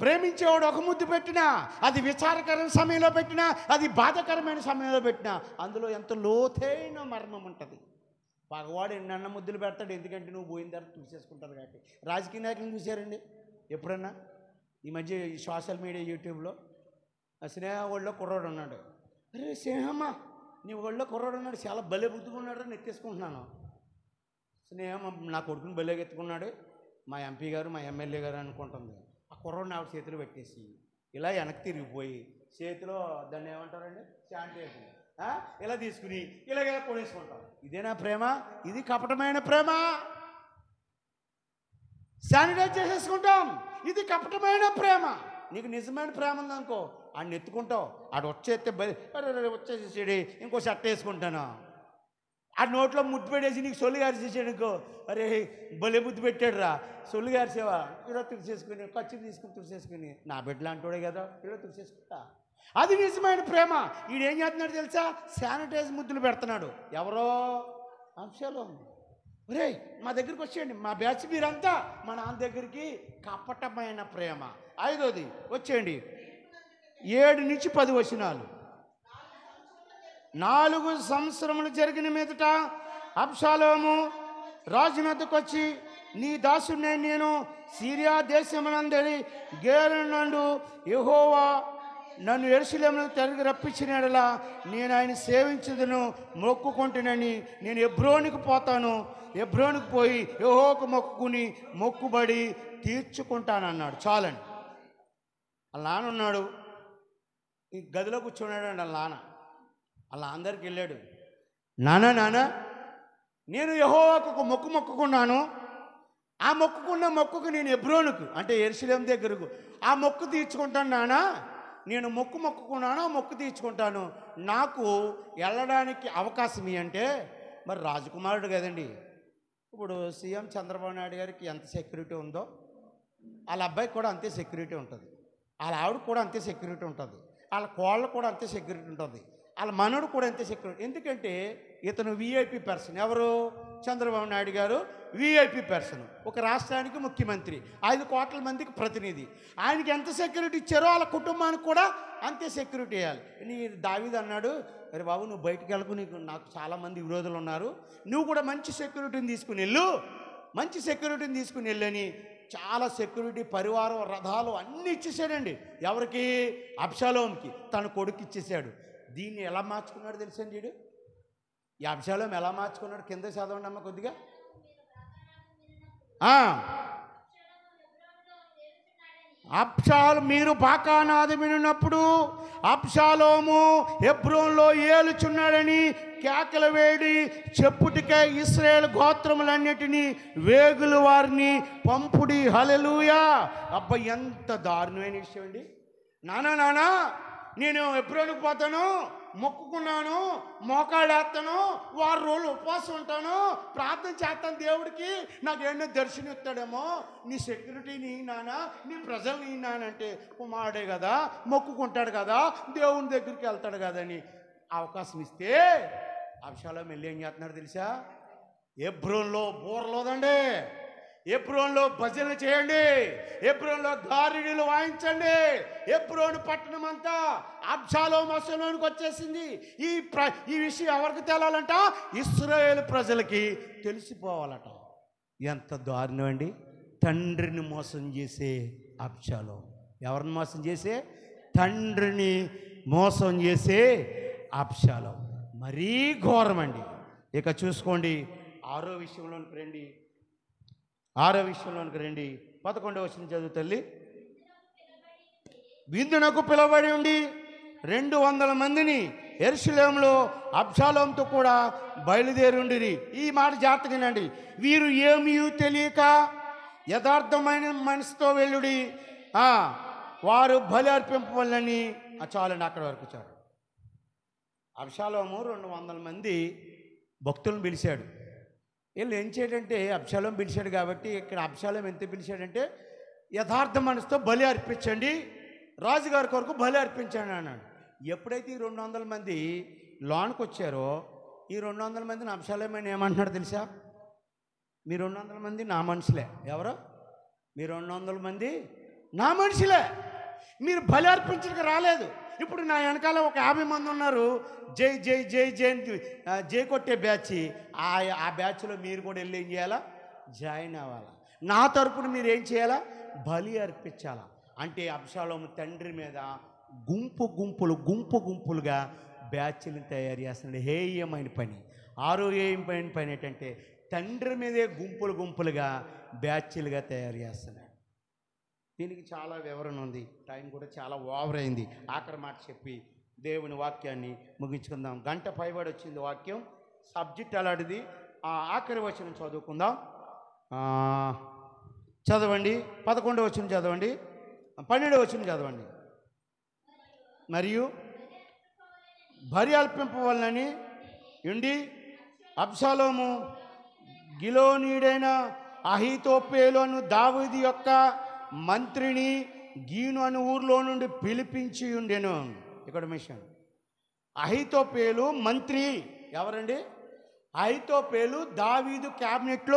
ప్రేమించేవాడు ఒక ముద్దు పెట్టినా, అది విచారకరమైన సమయంలో పెట్టినా, అది బాధాకరమైన సమయంలో పెట్టినా అందులో ఎంత లోతైన మర్మం ఉంటుంది. పగవాడు ఎన్నన్న ముద్దులు పెడతాడు, ఎందుకంటే నువ్వు పోయిన తర్వాత చూసేసుకుంటారు కాబట్టి. రాజకీయ నాయకులను చూశారండి ఎప్పుడన్నా? ఈ మధ్య ఈ సోషల్ మీడియా యూట్యూబ్లో స్నేహ ఒళ్ళో కుర్రోడు ఉన్నాడు. అరే స్నేహమ్మ నీ ఒళ్ళో కుర్రోడు ఉన్నాడు, చాలా బలే బుద్దుకున్నాడు, నెత్తేసుకుంటున్నాను. స్నేహమ్మ నా కొడుకుని బలేగెత్తుకున్నాడు, మా ఎంపీ గారు మా ఎమ్మెల్యే గారు అనుకుంటుంది. ఆ కుర్రోడిని ఆవిడ చేతిలో పెట్టేసి ఇలా వెనక్కి తిరిగిపోయి చేతిలో దాన్ని ఏమంటారండి, శానిటైజర్ ఇలా తీసుకుని ఇలాగ కొనేసుకుంటాం. ఇదేనా ప్రేమ? ఇది కపటమైన ప్రేమ. శానిటైజ్ చేసేసుకుంటాం, ఇది కపటమైన ప్రేమ. నీకు నిజమైన ప్రేమ ఉందనుకో, ఆడిని ఎత్తుకుంటావు, ఆడు వచ్చేస్తే వచ్చేసేసాడు, ఇంకో షర్ట్ వేసుకుంటాను, ఆ నోట్లో ముద్దు పెట్టేసి నీకు సొల్లు గారిసేసాడు అనుకో, అరే భలే ముద్దు పెట్టాడు రా, సొల్లు గారిసేవా, ఇలా తుడిసేసుకుని ఖర్చు తీసుకుని తుడిసేసుకుని, నా బిడ్డలు అంటాడే కదా, ఇలా తుడిసేసుకుంటా. అది నిజమైన ప్రేమ. ఈడేం చేస్తున్నాడు తెలుసా? శానిటైజ్ ముద్దులు పెడుతున్నాడు. ఎవరో అబ్షాలోము. ఒరే మా దగ్గరికి వచ్చేయండి, మా బ్యాచ్ మీరంతా మా నాన్న దగ్గరికి. కపటమైన ప్రేమ. 5వది వచ్చేయండి, 7 నుంచి 10 వచనాలు. 4 సంవత్సరములు జరిగిన మీదట అబ్షాలోము రాజునద్దకు వచ్చి, నీ దాసుడినే నేను సిరియా దేశమునందరి గేలునందు యెహోవా నన్ను యెరూషలేమునకు తిరిగి రప్పించినలా నేను ఆయన సేవించదును మొక్కుకుంటునని నేను హెబ్రోనుకు పోతాను, హెబ్రోనుకు పోయి యెహోవాకు మొక్కుకుని మొక్కుబడి తీర్చుకుంటానన్నాడు. చాలండి. వాళ్ళ నాన్న ఉన్నాడు, ఈ గదిలో కూర్చున్నాడు అండి వాళ్ళ నాన్న. వాళ్ళ అందరికి వెళ్ళాడు, నాన్న నేను యెహోవాకు ఒక మొక్కుకున్నాను, ఆ మొక్కుకున్న మొక్కుకు నేను హెబ్రోనుకు అంటే యెరూషలేము దగ్గరకు ఆ మొక్కు తీర్చుకుంటాను నాన్న, నేను మొక్కుకున్నాను, ఆ మొక్కు తీర్చుకుంటాను, నాకు వెళ్ళడానికి అవకాశం అంటే. మరి రాజకుమారుడు కదండి, ఇప్పుడు సీఎం చంద్రబాబు నాయుడు గారికి ఎంత సెక్యూరిటీ ఉందో వాళ్ళ అబ్బాయికి కూడా అంతే సెక్యూరిటీ ఉంటుంది, వాళ్ళ ఆవిడకి కూడా అంతే సెక్యూరిటీ ఉంటుంది, వాళ్ళ కోళ్ళకు కూడా అంతే సెక్యూరిటీ ఉంటుంది, వాళ్ళ మనోడు కూడా అంతే సెక్యూరిటీ. ఎందుకంటే ఇతను విఐపి పర్సన్. ఎవరు? చంద్రబాబు నాయుడు గారు విఐపి పర్సన్, ఒక రాష్ట్రానికి ముఖ్యమంత్రి, 5 కోట్ల మందికి ప్రతినిధి. ఆయనకి ఎంత సెక్యూరిటీ ఇచ్చారో వాళ్ళ కుటుంబానికి కూడా అంతే సెక్యూరిటీ ఇవ్వాలి. నీ దావీదు అన్నాడు, అరే బాబు నువ్వు బయటికి వెళ్ళకు, నాకు చాలామంది విరోధులు ఉన్నారు, నువ్వు కూడా మంచి సెక్యూరిటీని తీసుకుని వెళ్ళు, మంచి సెక్యూరిటీని తీసుకుని వెళ్ళని చాలా సెక్యూరిటీ, పరివారం, రథాలు అన్నీ ఇచ్చేసాడండి. ఎవరికి? అబ్షాలోముకి. తన కొడుకు ఇచ్చేసాడు. దీన్ని ఎలా మార్చుకున్నాడు తెలుసండి వీడు? ఈ అబ్షాలోము ఎలా మార్చుకున్నాడు? కింద చదవండి అమ్మ కొద్దిగా. మీరు బాకానాది విన్నప్పుడు అబ్షాలోము హెబ్రోన్లో ఏలుచున్నాడని కేకలు వేడి చెప్పుటికే ఇశ్రాయేలు గోత్రములన్నిటినీ వేగులు వారిని పంపుడి. హల్లెలూయా. అబ్బా ఎంత దారుణమైన విషయం అండి. నానా నేను హెబ్రోనుకు పోతాను, మొక్కుకున్నాను, మోకాళ్ళేస్తాను, 6 రోజులు ఉపవాసం ఉంటాను, ప్రార్థన చేస్తాను దేవుడికి, నాకు ఏమో దర్శనం ఇస్తాడేమో, నీ సెక్యూరిటీ నీ నాన్న, నీ ప్రజలు నీ నాన్న అంటే కుమారుడే కదా, మొక్కుకుంటాడు కదా, దేవుని దగ్గరికి వెళ్తాడు కదని అవకాశం ఇస్తే అబ్షాలోము వెళ్ళి ఏం చేస్తున్నాడు తెలుసా? హెబ్రోన్లో బూరలోదండి, ఎబ్రోన్లో భజనలు చేయండి, ఎబ్రోన్లో గారిడీలు వాయించండి. ఎబ్రోను పట్టణం అంతా అబ్షాలోము వశంలోనికి వచ్చేసింది. ఈ విషయం ఎవరికి తేలాలంట? ఇశ్రాయేలు ప్రజలకి తెలిసిపోవాలట. ఎంత దారుణం అండి! తండ్రిని మోసం చేసే అబ్షాలోము. ఎవరిని మోసం చేసే? తండ్రిని మోసం చేసే అబ్షాలోము. మరీ ఘోరమండి. ఇక చూసుకోండి, ఆరో విషయంలోనికి రండి. 11వ వచనం చదువు తల్లి. విందునకు పిలువబడి ఉండి 200 మందిని యెరూషలేములో అబ్షాలోముతో కూడా బయలుదేరుండిరి. ఈ మాట జాగ్రత్తగానండి. వీరు ఏమీ తెలియక యథార్థమైన మనసుతో వెళ్ళుడి, వారు బలి అర్పింపవల్లని. చాలండి, అక్కడి వరకు చాలు. అబ్షాలోము 200 మంది భక్తులను పిలిచాడు. వీళ్ళు ఏం చేయడంటే, అబ్షాలోము పిలిచాడు కాబట్టి ఇక్కడ అబ్షాలోము ఎంత పిలిచాడంటే, యథార్థ మనసుతో బలి అర్పించండి, రాజుగారి కొరకు బలి అర్పించండి అన్నాడు. ఎప్పుడైతే ఈ 200 మంది లోనికి వచ్చారో, ఈ 200 మందిని అబ్షాలోము ఏమంటున్నాడు తెలుసా? మీ 200 మంది నా మనుషులే. ఎవరో? మీ 200 మంది నా మనుషులే, మీరు బలి అర్పించడానికి రాలేదు. ఇప్పుడు నా వెనకాల ఒక 50 మంది ఉన్నారు, జై జై జై జై జై కొట్టే బ్యాచ్. ఆ బ్యాచ్లో మీరు కూడా వెళ్ళి ఏం చేయాలా? జాయిన్ అవ్వాలా. నా తరపున మీరు ఏం చేయాలా? బలి అర్పించాలా. అంటే అబ్షాలోము తండ్రి మీద గుంపులుగా బ్యాచ్ని తయారు చేస్తున్నాడు. హేయమైన పని. హేయమైన పని ఏంటంటే, తండ్రి మీదే గుంపులుగా బ్యాచ్లుగా తయారు చేస్తున్నాడు. దీనికి చాలా వివరణ ఉంది, టైం కూడా చాలా ఓవర్ అయింది. ఆఖరి మాట చెప్పి దేవుని వాక్యాన్ని ముగించుకుందాం. గంట పైబడి వచ్చింది వాక్యం. సబ్జెక్ట్ అలాంటిది. ఆఖరి వచనం చదువుకుందాం. చదవండి. 11వ వచనం చదవండి, 12వ వచనం చదవండి. మరియు బలి అర్పింపవలనని ఉండి అబ్షాలోము గిలోనీడైన అహీతోపేలును దావీదు యొక్క మంత్రిని గీను అను ఊర్లో నుండి పిలిపించి ఉండెను. ఇక్కడ మిషన్. అహీతోపేలు మంత్రి ఎవరండి? అహీతోపేలు దావీదు క్యాబినెట్లో